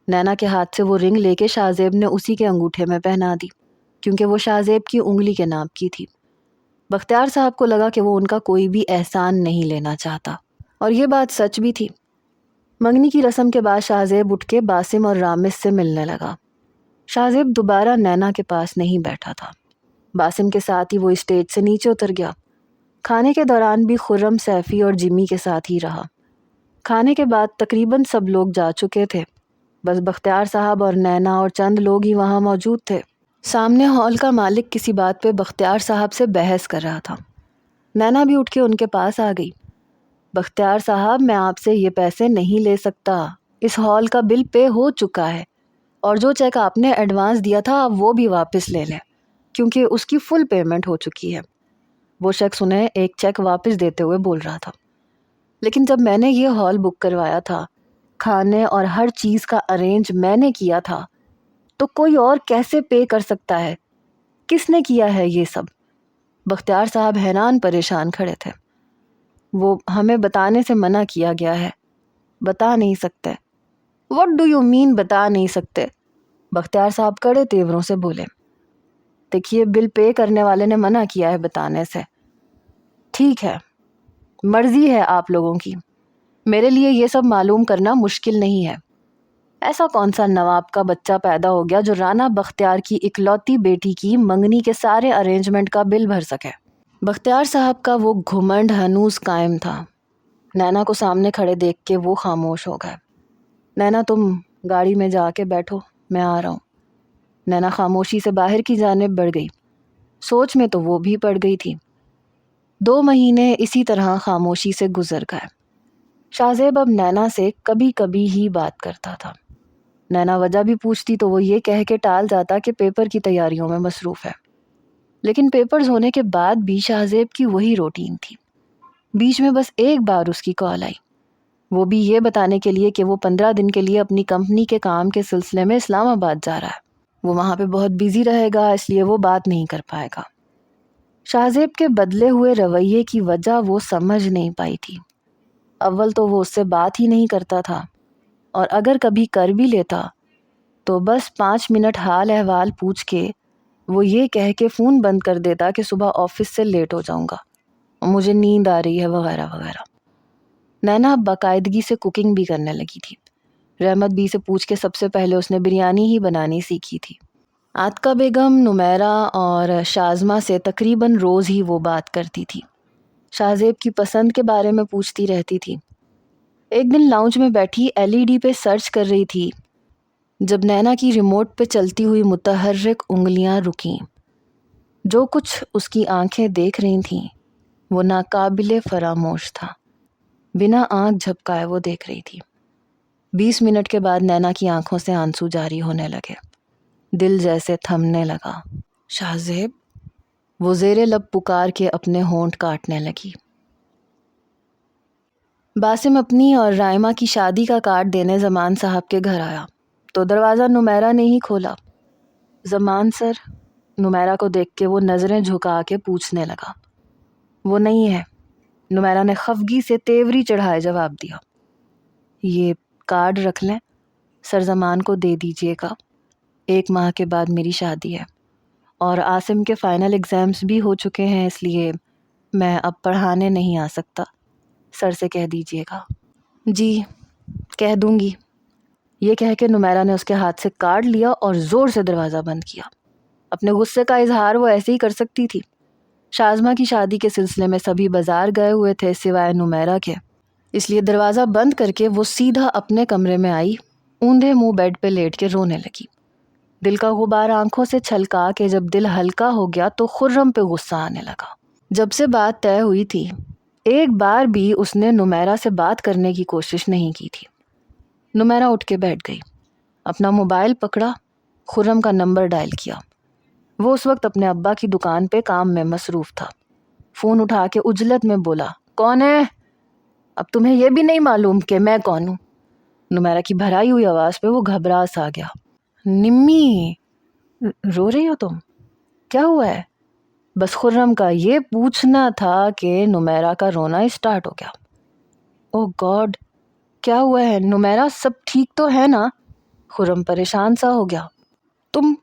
نینا کے ہاتھ سے وہ رنگ لے کے شاہ زیب نے اسی کے انگوٹھے میں پہنا دی، کیونکہ وہ شاہ زیب کی انگلی کے ناپ کی تھی۔ بختیار صاحب کو لگا کہ وہ ان کا کوئی بھی احسان نہیں لینا چاہتا، اور یہ بات سچ بھی تھی۔ منگنی کی رسم کے بعد شاہ زیب اٹھ کے باسم اور رامس سے ملنے لگا۔ شاہ زیب دوبارہ نینا کے پاس نہیں بیٹھا تھا۔ باسم کے ساتھ ہی وہ اسٹیج سے نیچے اتر گیا۔ کھانے کے دوران بھی خرم سیفی اور جمی کے ساتھ ہی رہا۔ کھانے کے بعد تقریباً سب لوگ جا چکے تھے، بس بختیار صاحب اور نینا اور چند لوگ ہی وہاں موجود تھے۔ سامنے ہال کا مالک کسی بات پہ بختیار صاحب سے بحث کر رہا تھا۔ نینا بھی اٹھ کے ان کے پاس آ گئی۔ بختیار صاحب، میں آپ سے یہ پیسے نہیں لے سکتا، اس ہال کا بل پے ہو چکا ہے، اور جو چیک آپ نے ایڈوانس دیا تھا آپ وہ بھی واپس لے لیں، کیونکہ اس کی فل پیمنٹ ہو چکی ہے۔ وہ شخص انہیں ایک چیک واپس دیتے ہوئے بول رہا تھا۔ لیکن جب میں نے یہ ہال بک کروایا تھا، کھانے اور ہر چیز کا ارینج میں نے کیا تھا، تو کوئی اور کیسے پے کر سکتا ہے؟ کس نے کیا ہے یہ سب؟ بختیار صاحب حیران پریشان کھڑے تھے۔ وہ ہمیں بتانے سے منع کیا گیا ہے، بتا نہیں سکتے۔ What do you mean بتا نہیں سکتے؟ بختیار صاحب کڑے تیوروں سے بولے۔ دیکھیے، بل پے کرنے والے نے منع کیا ہے بتانے سے۔ ٹھیک ہے، مرضی ہے آپ لوگوں کی، میرے لیے یہ سب معلوم کرنا مشکل نہیں ہے۔ ایسا کون سا نواب کا بچہ پیدا ہو گیا جو رانا بختیار کی اکلوتی بیٹی کی منگنی کے سارے ارینجمنٹ کا بل بھر سکے؟ بختیار صاحب کا وہ گھمنڈ ہنوز قائم تھا۔ نینا کو سامنے کھڑے دیکھ کے وہ خاموش ہو گئے۔ نینا، تم گاڑی میں جا کے بیٹھو، میں آ رہا ہوں۔ نینا خاموشی سے باہر کی جانب بڑھ گئی۔ سوچ میں تو وہ بھی پڑ گئی تھی۔ 2 مہینے اسی طرح خاموشی سے گزر گئے۔ شاہ زیب اب نینا سے کبھی کبھی ہی بات کرتا تھا۔ نینا وجہ بھی پوچھتی تو وہ یہ کہہ کے ٹال جاتا کہ پیپر کی تیاریوں میں مصروف ہے۔ لیکن پیپرز ہونے کے بعد بھی شاہزیب کی وہی روٹین تھی۔ بیچ میں بس ایک بار اس کی کال آئی، وہ بھی یہ بتانے کے لیے کہ وہ 15 دن کے لیے اپنی کمپنی کے کام کے سلسلے میں اسلام آباد جا رہا ہے، وہ وہاں پہ بہت بیزی رہے گا، اس لیے وہ بات نہیں کر پائے گا۔ شاہزیب کے بدلے ہوئے رویے کی وجہ وہ سمجھ نہیں پائی تھی۔ اول تو وہ اس سے بات ہی نہیں کرتا تھا، اور اگر کبھی کر بھی لیتا تو بس 5 منٹ حال احوال پوچھ کے وہ یہ کہہ کے فون بند کر دیتا کہ صبح آفس سے لیٹ ہو جاؤں گا، مجھے نیند آ رہی ہے وغیرہ وغیرہ۔ نینا باقاعدگی سے کوکنگ بھی کرنے لگی تھی۔ رحمت بی سے پوچھ کے سب سے پہلے اس نے بریانی ہی بنانی سیکھی تھی۔ عاتقہ بیگم، نمیرہ اور شازمہ سے تقریباً روز ہی وہ بات کرتی تھی، شاہزیب کی پسند کے بارے میں پوچھتی رہتی تھی۔ ایک دن لاؤنج میں بیٹھی LED پہ سرچ کر رہی تھی جب نینا کی ریموٹ پہ چلتی ہوئی متحرک انگلیاں رکیں۔ جو کچھ اس کی آنکھیں دیکھ رہی تھیں وہ ناقابل فراموش تھا۔ بنا آنکھ جھپکائے وہ دیکھ رہی تھی۔ 20 منٹ کے بعد نینا کی آنکھوں سے آنسو جاری ہونے لگے، دل جیسے تھمنے لگا۔ شاہزیب، وہ زیر لب پکار کے اپنے ہونٹ کاٹنے لگی۔ باسم اپنی اور رائمہ کی شادی کا کارڈ دینے زمان صاحب کے گھر آیا تو دروازہ نمیرہ نے ہی کھولا۔ زمان سر، نمیرہ کو دیکھ کے وہ نظریں جھکا کے پوچھنے لگا۔ وہ نہیں ہے، نمیرہ نے خفگی سے تیوری چڑھائے جواب دیا۔ یہ کارڈ رکھ لیں، سر زمان کو دے دیجیے گا، 1 ماہ کے بعد میری شادی ہے اور عاصم کے فائنل ایگزامز بھی ہو چکے ہیں، اس لیے میں اب پڑھانے نہیں آ سکتا، سر سے کہہ دیجیے گا۔ جی کہہ دوں گی، یہ کہہ کے نمیرہ نے اس کے ہاتھ سے کارڈ لیا اور زور سے دروازہ بند کیا۔ اپنے غصے کا اظہار وہ ایسے ہی کر سکتی تھی۔ شازمہ کی شادی کے سلسلے میں سبھی بازار گئے ہوئے تھے سوائے نمیرہ کے، اس لیے دروازہ بند کر کے وہ سیدھا اپنے کمرے میں آئی، اوندھے منہ بیڈ پہ لیٹ کے رونے لگی۔ دل کا غبار آنکھوں سے چھلکا کے جب دل ہلکا ہو گیا تو خرم پہ غصہ آنے لگا۔ جب سے بات طے ہوئی تھی ایک بار بھی اس نے نمیرہ سے بات کرنے کی کوشش نہیں کی تھی۔ نمیرہ اٹھ کے بیٹھ گئی، اپنا موبائل پکڑا، خرم کا نمبر ڈائل کیا۔ وہ اس وقت اپنے ابا کی دکان پہ کام میں مصروف تھا۔ فون اٹھا کے عجلت میں بولا، کون ہے؟ اب تمہیں یہ بھی نہیں معلوم کہ میں کون ہوں؟ نمیرہ کی بھرائی ہوئی آواز پہ وہ گھبرا سا گیا۔ نمی، رو رہی ہو تم؟ کیا ہوا ہے؟ بس خرم کا یہ پوچھنا تھا کہ نمیرہ کا رونا اسٹارٹ ہو گیا۔ او گاڈ، کیا ہوا ہے نمیرہ؟ سب ٹھیک تو ہے نا؟ خرم پریشان سا ہو گیا۔ تم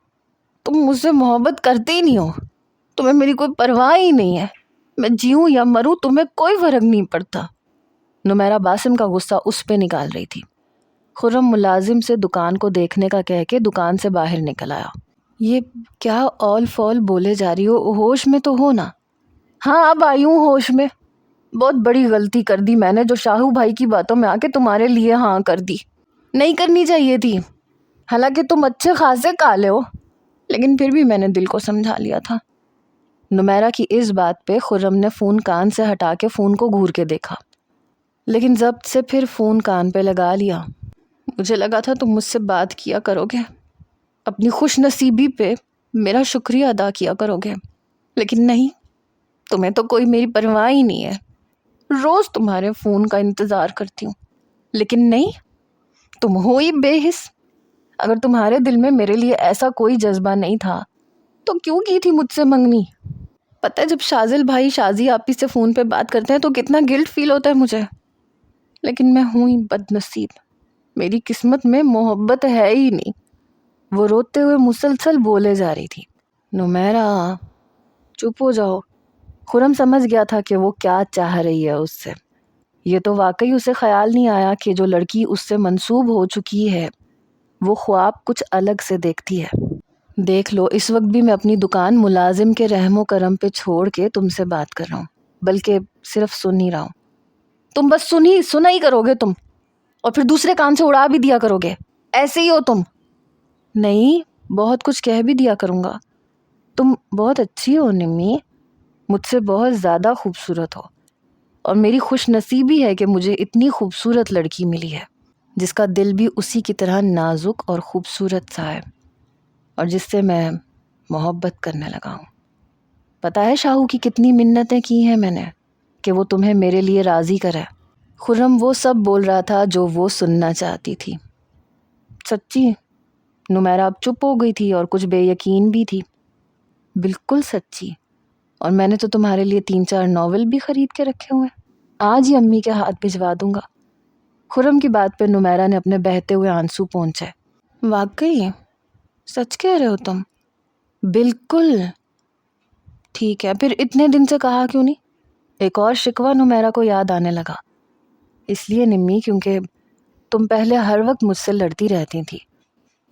مجھ سے محبت کرتے ہی نہیں ہو، تمہیں میری کوئی پرواہ ہی نہیں ہے، میں جیوں یا مروں تمہیں کوئی فرق نہیں پڑتا۔ نمیرہ باسم کا غصہ اس پہ نکال رہی تھی۔ خرم ملازم سے دکان کو دیکھنے کا کہہ کے دکان سے باہر نکل آیا۔ یہ کیا اول فول بولے جا رہی ہو؟ ہوش میں تو ہو نا؟ ہاں اب آئی ہوں ہوش میں۔ بہت بڑی غلطی کر دی میں نے جو شاہو بھائی کی باتوں میں آ کے تمہارے لیے ہاں کر دی، نہیں کرنی چاہیے تھی۔ حالانکہ تم اچھے خاصے کالے ہو، لیکن پھر بھی میں نے دل کو سمجھا لیا تھا۔ نمیرہ کی اس بات پہ خرم نے فون کان سے ہٹا کے فون کو گھور کے دیکھا، لیکن ضبط سے پھر فون کان پہ لگا لیا۔ مجھے لگا تھا تم مجھ سے بات کیا کرو گے، اپنی خوش نصیبی پہ میرا شکریہ ادا کیا کرو گے، لیکن نہیں، تمہیں تو کوئی میری پرواہ ہی نہیں ہے۔ روز تمہارے فون کا انتظار کرتی ہوں، لیکن نہیں، تم ہو ہی بے حس۔ اگر تمہارے دل میں میرے لیے ایسا کوئی جذبہ نہیں تھا تو کیوں کی تھی مجھ سے منگنی؟ پتہ ہے جب شازل بھائی شازی آپی سے فون پہ بات کرتے ہیں تو کتنا گلٹ فیل ہوتا ہے مجھے، لیکن میں ہوں ہی بد نصیب، میری قسمت میں محبت ہے ہی نہیں۔ وہ روتے ہوئے مسلسل بولے جا رہی تھی۔ نمیرہ چپ ہو جاؤ۔ خرم سمجھ گیا تھا کہ وہ کیا چاہ رہی ہے اس سے۔ یہ تو واقعی اسے خیال نہیں آیا کہ جو لڑکی اس سے منسوب ہو چکی ہے وہ خواب کچھ الگ سے دیکھتی ہے۔ دیکھ لو، اس وقت بھی میں اپنی دکان ملازم کے رحم و کرم پہ چھوڑ کے تم سے بات کر رہا ہوں، بلکہ صرف سن ہی رہا ہوں۔ تم بس سنا ہی کرو گے تم، اور پھر دوسرے کان سے اڑا بھی دیا کرو گے، ایسے ہی ہو تم۔ نہیں، بہت کچھ کہہ بھی دیا کروں گا۔ تم بہت اچھی ہو نمی، مجھ سے بہت زیادہ خوبصورت ہو، اور میری خوش نصیبی ہے کہ مجھے اتنی خوبصورت لڑکی ملی ہے جس کا دل بھی اسی کی طرح نازک اور خوبصورت سا ہے، اور جس سے میں محبت کرنے لگا ہوں۔ پتہ ہے شاہو کی کتنی منتیں کی ہیں میں نے کہ وہ تمہیں میرے لیے راضی کرے۔ خرم وہ سب بول رہا تھا جو وہ سننا چاہتی تھی۔ سچی؟ نمیرہ اب چپ ہو گئی تھی اور کچھ بے یقین بھی تھی۔ بالکل سچی، اور میں نے تو تمہارے لیے 3-4 ناول بھی خرید کے رکھے ہوئے، آج ہی امی کے ہاتھ بھجوا دوں گا۔ خرم کی بات پہ نمیرہ نے اپنے بہتے ہوئے آنسو پونچھے۔ واقعی؟ سچ کہہ رہے ہو تم؟ بالکل۔ ٹھیک ہے، پھر اتنے دن سے کہا کیوں نہیں؟ ایک اور شکوہ نمیرہ کو یاد آنے لگا۔ اس لیے نمی کیونکہ تم پہلے ہر وقت مجھ سے لڑتی رہتی تھی،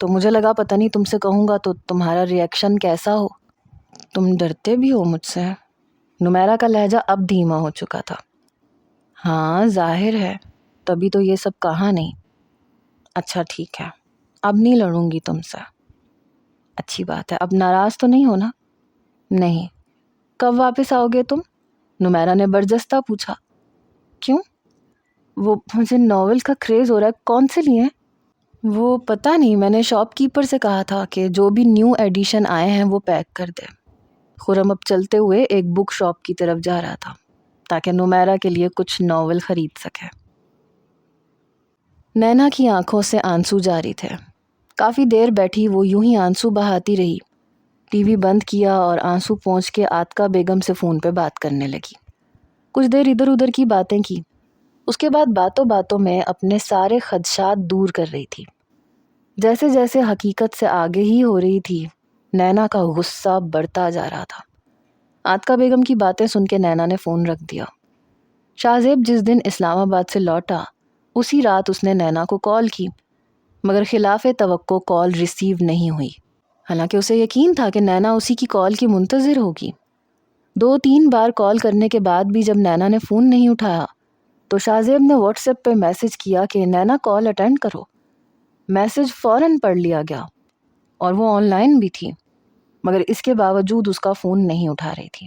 تو مجھے لگا پتہ نہیں تم سے کہوں گا تو تمہارا ری ایکشن کیسا ہو۔ تم ڈرتے بھی ہو مجھ سے؟ نمیرہ کا لہجہ اب دھیما ہو چکا تھا۔ ہاں ظاہر ہے، تبھی تو یہ سب کہا نہیں۔ اچھا ٹھیک ہے، اب نہیں لڑوں گی تم سے۔ اچھی بات ہے، اب ناراض تو نہیں ہو نا؟ نہیں۔ کب واپس آؤ گے تم؟ نمیرہ نے برجستہ پوچھا۔ کیوں؟ وہ مجھے ناول کا کریز ہو رہا ہے، کون سے لیے؟ وہ پتہ نہیں، میں نے شاپ کیپر سے کہا تھا کہ جو بھی نیو ایڈیشن آئے ہیں وہ پیک کر دے۔ خرم اب چلتے ہوئے ایک بک شاپ کی طرف جا رہا تھا تاکہ نمیرہ کے لیے کچھ ناول خرید سکے۔ نینا کی آنکھوں سے آنسو جاری تھے۔ کافی دیر بیٹھی وہ یوں ہی آنسو بہاتی رہی۔ ٹی وی بند کیا اور آنسو پونچھ کے عاتقہ بیگم سے فون پہ بات کرنے لگی۔ کچھ دیر ادھر ادھر کی باتیں کی، اس کے بعد باتوں باتوں میں اپنے سارے خدشات دور کر رہی تھی۔ جیسے جیسے حقیقت سے آگے ہی ہو رہی تھی، نینا کا غصہ بڑھتا جا رہا تھا۔ عاتقہ بیگم کی باتیں سن کے نینا نے فون رکھ دیا۔ شاہ زیب جس دن اسلام آباد سے لوٹا، اسی رات اس نے نینا کو کال کی، مگر خلاف توقع کال ریسیو نہیں ہوئی۔ حالانکہ اسے یقین تھا کہ نینا اسی کی کال کی منتظر ہوگی۔ 2-3 بار کال کرنے کے بعد بھی جب نینا نے فون نہیں اٹھایا تو شاہ زیب نے واٹس ایپ پہ میسج کیا کہ نینا کال اٹینڈ کرو۔ میسج فوراً پڑھ لیا گیا اور وہ آن لائن بھی تھی، مگر اس کے باوجود اس کا فون نہیں اٹھا رہی تھی۔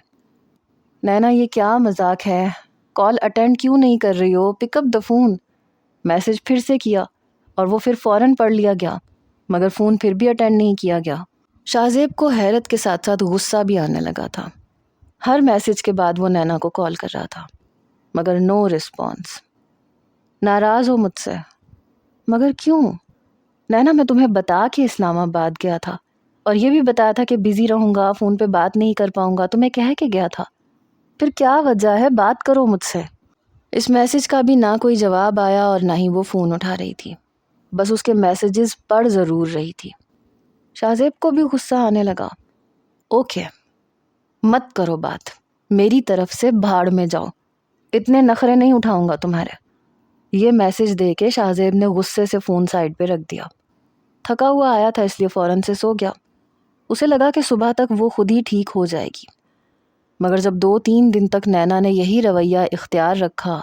نینا یہ کیا مذاق ہے؟ کال اٹینڈ کیوں نہیں کر رہی ہو؟ پک اپ دا فون۔ میسج پھر سے کیا اور وہ پھر فوراً پڑھ لیا گیا، مگر فون پھر بھی اٹینڈ نہیں کیا گیا۔ شاہ زیب کو حیرت کے ساتھ ساتھ غصہ بھی آنے لگا تھا۔ ہر میسج کے بعد وہ نینا کو کال کر رہا تھا، مگر نو رسپانس۔ ناراض ہو مجھ سے؟ مگر کیوں؟ نینا میں تمہیں بتا کے اسلام آباد گیا تھا اور یہ بھی بتایا تھا کہ بزی رہوں گا، فون پہ بات نہیں کر پاؤں گا، تمہیں کہہ کے گیا تھا۔ پھر کیا وجہ ہے؟ بات کرو مجھ سے۔ اس میسج کا بھی نہ کوئی جواب آیا اور نہ ہی وہ فون اٹھا رہی تھی، بس اس کے میسیجز پڑھ ضرور رہی تھی۔ شاہ زیب کو بھی غصہ آنے لگا۔ اوکے، مت کرو بات، میری طرف سے بھاڑ میں جاؤ، اتنے نخرے نہیں اٹھاؤں گا تمہارے۔ یہ میسج دے کے شاہ زیب نے غصے سے فون سائڈ پہ رکھ دیا۔ تھکا ہوا آیا تھا اس لیے فوراً سے سو گیا۔ اسے لگا کہ صبح تک وہ خود ہی ٹھیک ہو جائے گی، مگر جب 2-3 دن تک نینا نے یہی رویہ اختیار رکھا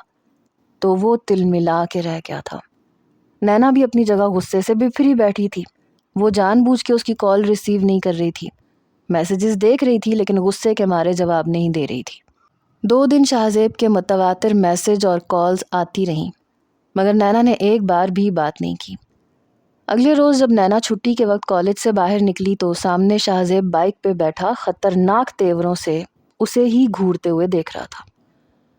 تو وہ تل ملا کے رہ گیا تھا۔ نینا بھی اپنی جگہ غصے سے بفری بیٹھی تھی۔ وہ جان بوجھ کے اس کی کال ریسیو نہیں کر رہی تھی، میسیجز دیکھ رہی تھی لیکن غصے کے مارے جواب نہیں دے رہی تھی۔ 2 دن شاہ زیب کے متواتر میسج اور کالز آتی رہیں، مگر نینا نے ایک بار بھی بات نہیں کی۔ اگلے روز جب نینا چھٹی کے وقت کالج سے باہر نکلی تو سامنے شاہ زیب بائک پہ بیٹھا خطرناک تیوروں سے اسے ہی گھورتے ہوئے دیکھ رہا تھا۔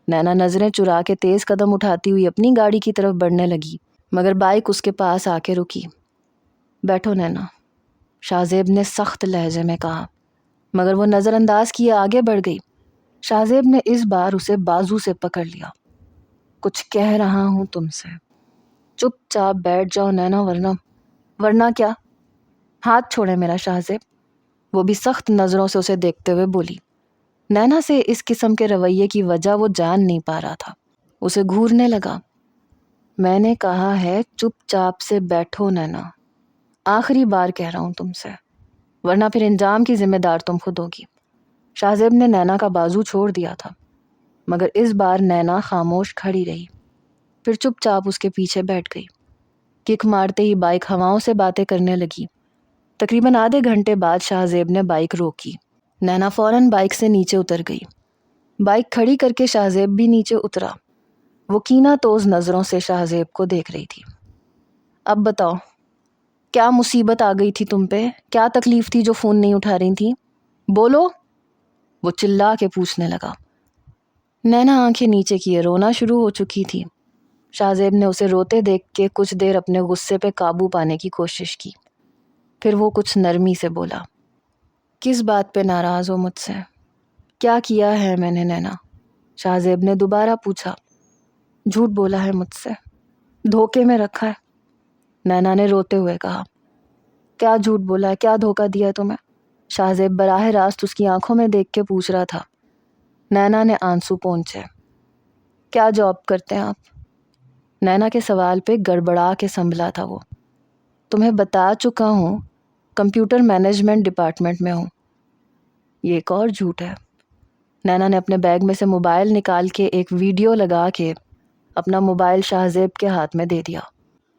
نینا نظریں چرا کے تیز قدم اٹھاتی ہوئی اپنی گاڑی کی طرف بڑھنے لگی، مگر بائک اس کے پاس آ کے رکی۔ بیٹھو نینا، شاہ زیب نے سخت لہجے میں کہا، مگر وہ نظر انداز کیے آگے بڑھ گئی۔ شاہ زیب نے اس بار اسے بازو سے پکڑ لیا۔ کچھ کہہ رہا ہوں تم سے، چپ چاپ بیٹھ جاؤ نینا، ورنہ کیا؟ ہاتھ چھوڑے میرا شاہ زیب، وہ بھی سخت نظروں سے اسے دیکھتے ہوئے بولی۔ نینا سے اس قسم کے رویے کی وجہ وہ جان نہیں پا رہا تھا۔ اسے گھورنے لگا۔ میں نے کہا ہے چپ چاپ سے بیٹھو نینا، آخری بار کہہ رہا ہوں تم سے، ورنہ پھر انجام کی ذمہ دار تم خود ہوگی۔ شاہ زیب نے نینا کا بازو چھوڑ دیا تھا، مگر اس بار نینا خاموش کھڑی رہی، پھر چپ چاپ اس کے پیچھے بیٹھ گئی۔ کک مارتے ہی بائک ہواؤں سے باتیں کرنے لگی۔ تقریباً آدھے گھنٹے بعد شاہ زیب نے بائک روکی۔ نینا فوراً بائک سے نیچے اتر گئی۔ بائک کھڑی کر کے شاہ زیب بھی نیچے اترا۔ وہ کینہ توز نظروں سے شاہ زیب کو دیکھ رہی تھی۔ اب بتاؤ، کیا مصیبت آ گئی تھی تم پہ؟ کیا تکلیف تھی جو فون نہیں اٹھا رہی تھی؟ بولو۔ وہ چلا کے پوچھنے لگا۔ نینا آنکھیں نیچے کیے رونا شروع ہو چکی تھی۔ شاہ زیب نے اسے روتے دیکھ کے کچھ دیر اپنے غصے پہ قابو پانے کی کوشش کی، پھر وہ کچھ نرمی سے بولا، کس بات پہ ناراض ہو مجھ سے؟ کیا کیا ہے میں نے نینا؟ شاہ زیب نے دوبارہ پوچھا۔ جھوٹ بولا ہے مجھ سے، دھوکے میں رکھا ہے، نینا نے روتے ہوئے کہا۔ کیا جھوٹ بولا ہے، کیا دھوکہ دیا ہے تمہیں؟ شاہ زیب براہ راست اس کی آنکھوں میں دیکھ کے پوچھ رہا تھا۔ نینا نے آنسو پونچھے۔ کیا جاب کرتے ہیں آپ؟ نینا کے سوال پہ گڑبڑا کے سنبھلا تھا وہ۔ تمہیں بتا چکا ہوں، کمپیوٹر مینجمنٹ ڈپارٹمنٹ میں ہوں۔ یہ ایک اور جھوٹ ہے۔ نینا نے اپنے بیگ میں سے موبائل نکال کے ایک ویڈیو لگا کے اپنا موبائل شاہ زیب کے ہاتھ میں دے دیا۔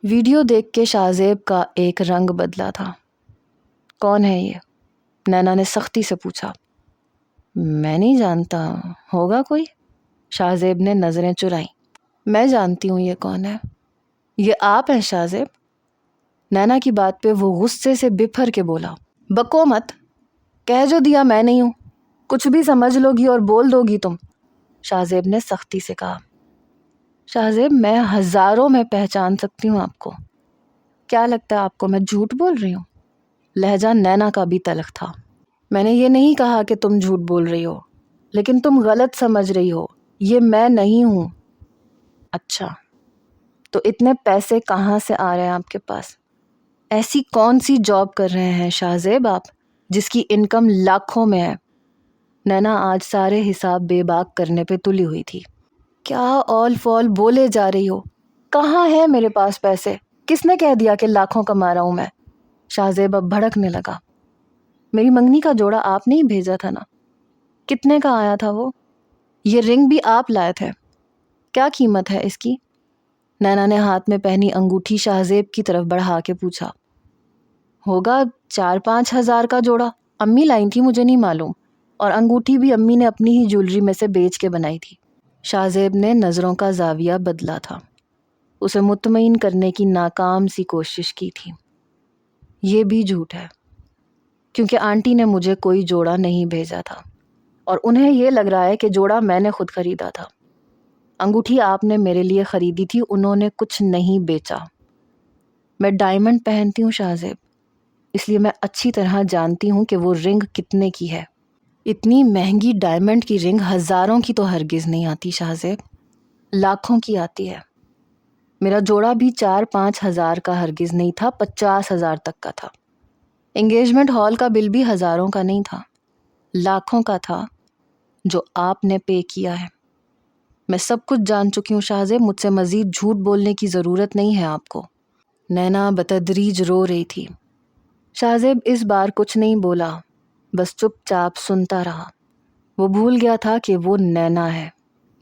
ویڈیو دیکھ کے شاہ زیب کا ایک رنگ بدلا تھا۔ کون ہے یہ؟ نینا نے سختی سے پوچھا۔ میں نہیں جانتا، ہوگا کوئی؟ شاہ زیب نے نظریں چرائیں۔ میں جانتی ہوں یہ کون ہے۔ یہ آپ ہیں شاہ زیب؟ نینا کی بات پہ وہ غصے سے بپھر کے بولا۔ بکو مت، کہہ جو دیا میں نہیں ہوں، کچھ بھی سمجھ لو گی اور بول دو گی تم، شاہ زیب نے سختی سے کہا۔ شاہ زیب میں ہزاروں میں پہچان سکتی ہوں آپ کو۔ کیا لگتا ہے آپ کو میں جھوٹ بول رہی ہوں؟ لہجہ نینا کا بھی تلخ تھا۔ میں نے یہ نہیں کہا کہ تم جھوٹ بول رہی ہو، لیکن تم غلط سمجھ رہی ہو، یہ میں نہیں ہوں۔ اچھا، تو اتنے پیسے کہاں سے آ رہے ہیں آپ کے پاس؟ ایسی کون سی جاب کر رہے ہیں شاہ زیب آپ جس کی انکم لاکھوں میں ہے؟ نینا آج سارے حساب بے باک کرنے پہ تلی ہوئی تھی۔ کیا اول فول بولے جا رہی ہو؟ کہاں ہے میرے پاس پیسے؟ کس نے کہہ دیا کہ لاکھوں کما رہا ہوں میں؟ شاہ زیب اب بھڑکنے لگا۔ میری منگنی کا جوڑا آپ نے ہی بھیجا تھا نا؟ کتنے کا آیا تھا وہ؟ یہ رنگ بھی آپ لائے تھے، کیا قیمت ہے اس کی؟ نینا نے ہاتھ میں پہنی انگوٹھی شاہ زیب کی طرف بڑھا کے پوچھا۔ ہوگا 4-5 ہزار کا جوڑا، امی لائی تھی، مجھے نہیں معلوم، اور انگوٹھی بھی امی نے اپنی ہی جیولری میں سے بیچ کے بنائی تھی۔ شاہ زیب نے نظروں کا زاویہ بدلا تھا، اسے مطمئن کرنے کی ناکام سی کوشش کی تھی۔ یہ بھی جھوٹ ہے، کیونکہ آنٹی نے مجھے کوئی جوڑا نہیں بھیجا تھا، اور انہیں یہ لگ رہا ہے کہ جوڑا میں نے خود خریدا تھا۔ انگوٹھی آپ نے میرے لیے خریدی تھی، انہوں نے کچھ نہیں بیچا۔ میں ڈائمنڈ پہنتی ہوں شاہ زیب، اس لیے میں اچھی طرح جانتی ہوں کہ وہ رنگ کتنے کی ہے۔ اتنی مہنگی ڈائمنڈ کی رنگ ہزاروں کی تو ہرگز نہیں آتی شاہ زیب، لاکھوں کی آتی ہے۔ میرا جوڑا بھی 4-5 ہزار کا ہرگز نہیں تھا، 50 ہزار تک کا تھا۔ انگیجمنٹ ہال کا بل بھی ہزاروں کا نہیں تھا، لاکھوں کا تھا، جو آپ نے پے کیا ہے۔ میں سب کچھ جان چکی ہوں شاہ زیب، مجھ سے مزید جھوٹ بولنے کی ضرورت نہیں ہے آپ کو۔ نینا بتدریج رو رہی تھی۔ شاہ زیب اس بار کچھ نہیں بولا، بس چپ چاپ سنتا رہا۔ وہ بھول گیا تھا کہ وہ نینا ہے،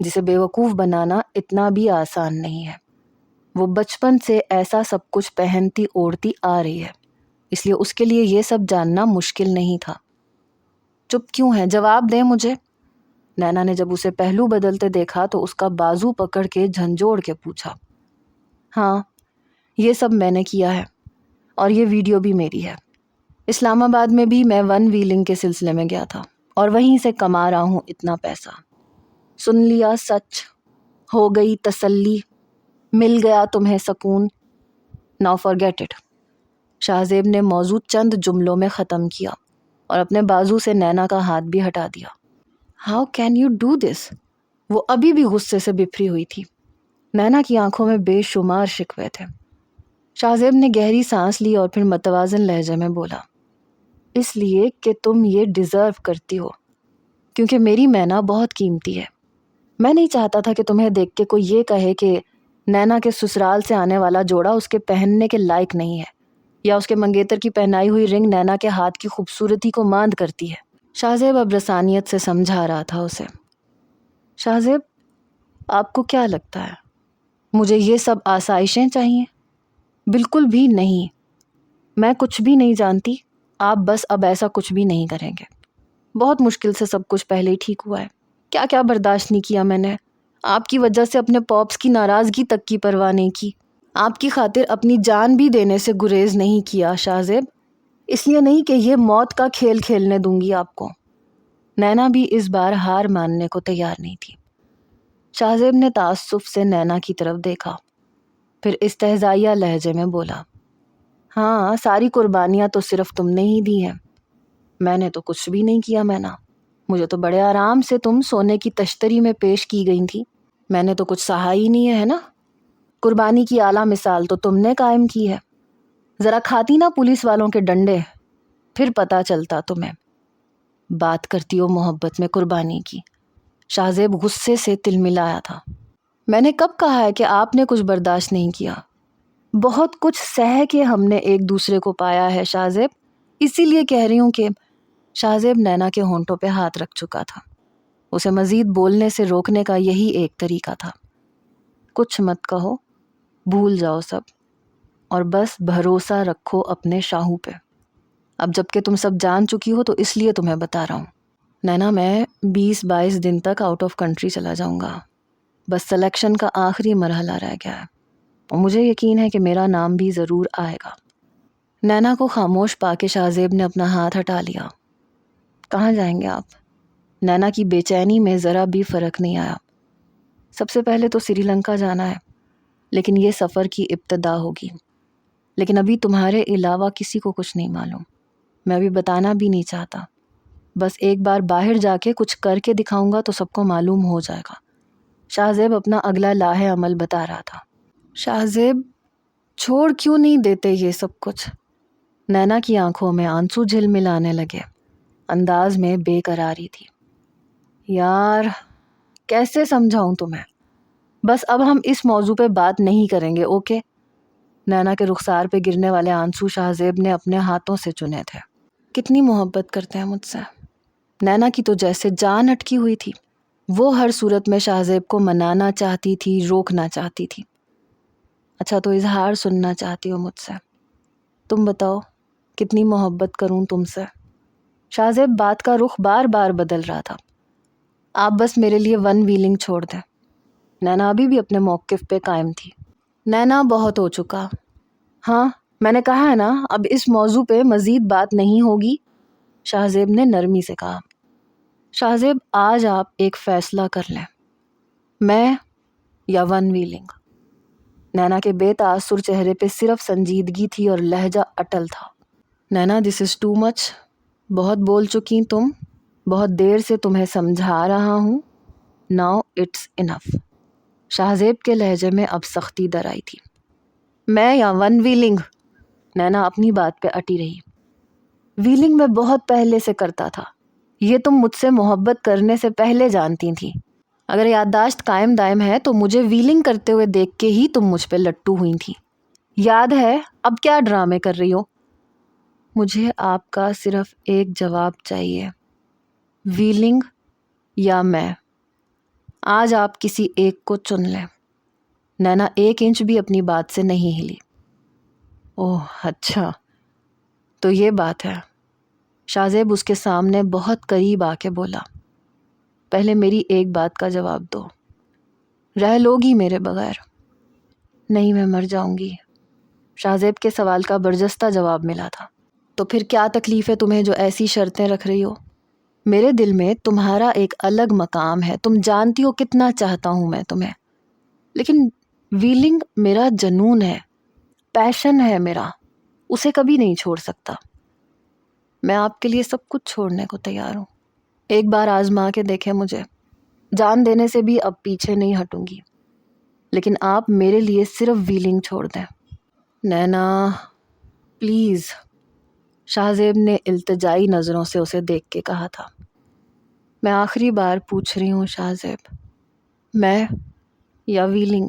جسے بیوقوف بنانا اتنا بھی آسان نہیں ہے۔ وہ بچپن سے ایسا سب کچھ پہنتی اوڑھتی آ رہی ہے، اس لیے اس کے لیے یہ سب جاننا مشکل نہیں تھا۔ چپ کیوں ہے؟ جواب دیں مجھے۔ نینا نے جب اسے پہلو بدلتے دیکھا تو اس کا بازو پکڑ کے جھنجھوڑ کے پوچھا۔ ہاں، یہ سب میں نے کیا ہے، اور یہ ویڈیو بھی میری ہے۔ اسلام آباد میں بھی میں 1 ویلنگ کے سلسلے میں گیا تھا، اور وہیں سے کما رہا ہوں اتنا پیسہ۔ سن لیا سچ، ہو گئی تسلی، مل گیا تمہیں سکون، ناؤ فارگیٹ اٹ۔ شاہ زیب نے موضوع چند جملوں میں ختم کیا اور اپنے بازو سے نینا کا ہاتھ بھی ہٹا دیا۔ How can you do this? وہ ابھی بھی غصے سے بپھری ہوئی تھی۔ نینا کی آنکھوں میں بے شمار شکوے تھے۔ شاہ زیب نے گہری سانس لی اور پھر متوازن لہجے میں بولا، اس لیے کہ تم یہ ڈیزرو کرتی ہو، کیونکہ میری مینا بہت قیمتی ہے۔ میں نہیں چاہتا تھا کہ تمہیں دیکھ کے کوئی یہ کہے کہ نینا کے سسرال سے آنے والا جوڑا اس کے پہننے کے لائق نہیں ہے، یا اس کے منگیتر کی پہنائی ہوئی رنگ نینا کے ہاتھ کی خوبصورتی کو ماند کرتی ہے۔ شاہ زیب اب رسانیت سے سمجھا رہا تھا اسے۔ شاہ زیب، آپ کو کیا لگتا ہے مجھے یہ سب آسائشیں چاہیے؟ بالکل بھی نہیں، میں کچھ بھی نہیں جانتی، آپ بس اب ایسا کچھ بھی نہیں کریں گے۔ بہت مشکل سے سب کچھ پہلے ہی ٹھیک ہوا ہے، کیا کیا برداشت نہیں کیا میں نے۔ آپ کی وجہ سے اپنے پاپس کی ناراضگی تک کی پرواہ نہیں کی، آپ کی خاطر اپنی جان بھی دینے سے گریز نہیں کیا شاہ زیب، اس لیے نہیں کہ یہ موت کا کھیل کھیلنے دوں گی آپ کو۔ نینا بھی اس بار ہار ماننے کو تیار نہیں تھی۔ شاہ زیب نے تعصب سے نینا کی طرف دیکھا، پھر استہزائیہ لہجے میں بولا، ہاں ساری قربانیاں تو صرف تم نے ہی دی ہیں، میں نے تو کچھ بھی نہیں کیا مینا، مجھے تو بڑے آرام سے تم سونے کی تشتری میں پیش کی گئی تھی، میں نے تو کچھ سہا ہی نہیں ہے نا۔ قربانی کی اعلیٰ مثال تو تم نے قائم کی ہے، ذرا کھاتی نا پولیس والوں کے ڈنڈے، پھر پتا چلتا تمہیں۔ بات کرتی ہو محبت میں قربانی کی۔ شاہ زیب غصے سے تلملایا تھا۔ میں نے کب کہا ہے کہ آپ نے کچھ برداشت نہیں کیا؟ بہت کچھ سہ کے ہم نے ایک دوسرے کو پایا ہے شاہ زیب، اسی لیے کہہ رہی ہوں کہ… شاہ زیب نینا کے ہونٹوں پہ ہاتھ رکھ چکا تھا۔ اسے مزید بولنے سے روکنے کا یہی ایک طریقہ تھا۔ کچھ مت کہو، بھول جاؤ سب، اور بس بھروسہ رکھو اپنے شاہو پہ۔ اب جب کہ تم سب جان چکی ہو تو اس لیے تمہیں بتا رہا ہوں۔ نینا میں 20-22 دن تک آؤٹ آف کنٹری چلا جاؤں گا، بس سلیکشن کا آخری مرحلہ رہ گیا ہے، اور مجھے یقین ہے کہ میرا نام بھی ضرور آئے گا۔ نینا کو خاموش پا کے شاہ زیب نے اپنا ہاتھ ہٹا لیا۔ کہاں جائیں گے آپ؟ نینا کی بے چینی میں ذرا بھی فرق نہیں آیا۔ سب سے پہلے تو سری لنکا جانا ہے، لیکن یہ سفر کی ابتدا ہوگی، لیکن ابھی تمہارے علاوہ کسی کو کچھ نہیں معلوم، میں ابھی بتانا بھی نہیں چاہتا، بس ایک بار باہر جا کے کچھ کر کے دکھاؤں گا تو سب کو معلوم ہو جائے گا۔ شاہ زیب اپنا اگلا لاہے عمل بتا رہا تھا۔ شاہ زیب چھوڑ کیوں نہیں دیتے یہ سب کچھ؟ نینا کی آنکھوں میں آنسو جھلملانے لگے، انداز میں بے قراری تھی۔ یار کیسے سمجھاؤں تمہیں؟ بس اب ہم اس موضوع پہ بات نہیں کریں گے، اوکے؟ نینا کے رخسار پہ گرنے والے آنسو شاہ زیب نے اپنے ہاتھوں سے چنے تھے۔ کتنی محبت کرتے ہیں مجھ سے؟ نینا کی تو جیسے جان اٹکی ہوئی تھی، وہ ہر صورت میں شاہ زیب کو منانا چاہتی تھی، روکنا چاہتی تھی۔ اچھا تو اظہار سننا چاہتی ہو مجھ سے؟ تم بتاؤ کتنی محبت کروں تم سے؟ شاہ زیب بات کا رخ بار بار بدل رہا تھا۔ آپ بس میرے لیے ون ویلنگ چھوڑ دیں۔ نینا ابھی بھی اپنے موقف پہ قائم تھی۔ نینا بہت ہو چکا، ہاں میں نے کہا ہے نا اب اس موضوع پہ مزید بات نہیں ہوگی، شاہ زیب نے نرمی سے کہا۔ شاہ زیب آج آپ ایک فیصلہ کر لیں، میں یا ون ویلنگ؟ نینا کے بے تاثر چہرے پہ صرف سنجیدگی تھی اور لہجہ اٹل تھا۔ نینا دس از ٹو مچ، بہت بول چکی تم، بہت دیر سے تمہیں سمجھا رہا ہوں، ناؤ اٹس انف۔ شاہ زیب کے لہجے میں اب سختی در آئی تھی۔ میں یا ون ویلنگ؟ نینا اپنی بات پہ اٹی رہی۔ ویلنگ میں بہت پہلے سے کرتا تھا، یہ تم مجھ سے محبت کرنے سے پہلے جانتی تھی۔ اگر یادداشت قائم دائم ہے تو مجھے ویلنگ کرتے ہوئے دیکھ کے ہی تم مجھ پہ لٹو ہوئی تھی، یاد ہے؟ اب کیا ڈرامے کر رہی ہو؟ مجھے آپ کا صرف ایک جواب چاہیے، ویلنگ یا میں؟ آج آپ کسی ایک کو چن لیں۔ نینا 1 انچ بھی اپنی بات سے نہیں ہلی۔ اوہ اچھا تو یہ بات ہے، شاہ زیب اس کے سامنے بہت قریب آ کے بولا۔ پہلے میری ایک بات کا جواب دو، رہ لوگی میرے بغیر؟ نہیں میں مر جاؤں گی، شاہ زیب کے سوال کا برجستہ جواب ملا تھا۔ تو پھر کیا تکلیف ہے تمہیں جو ایسی شرطیں رکھ رہی ہو؟ میرے دل میں تمہارا ایک الگ مقام ہے، تم جانتی ہو کتنا چاہتا ہوں میں تمہیں، لیکن ویلنگ میرا جنون ہے، پیشن ہے میرا، اسے کبھی نہیں چھوڑ سکتا۔ میں آپ کے لیے سب کچھ چھوڑنے کو تیار ہوں، ایک بار آزما کے دیکھیں مجھے، جان دینے سے بھی اب پیچھے نہیں ہٹوں گی، لیکن آپ میرے لیے صرف ویلنگ چھوڑ دیں۔ نینا پلیز، شاہ زیب نے التجائی نظروں سے اسے دیکھ کے کہا تھا۔ میں آخری بار پوچھ رہی ہوں شاہ زیب، میں یا ویلنگ؟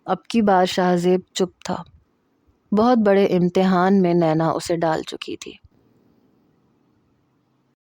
اب کی بار شاہ زیب چپ تھا۔ بہت بڑے امتحان میں نینا اسے ڈال چکی تھی۔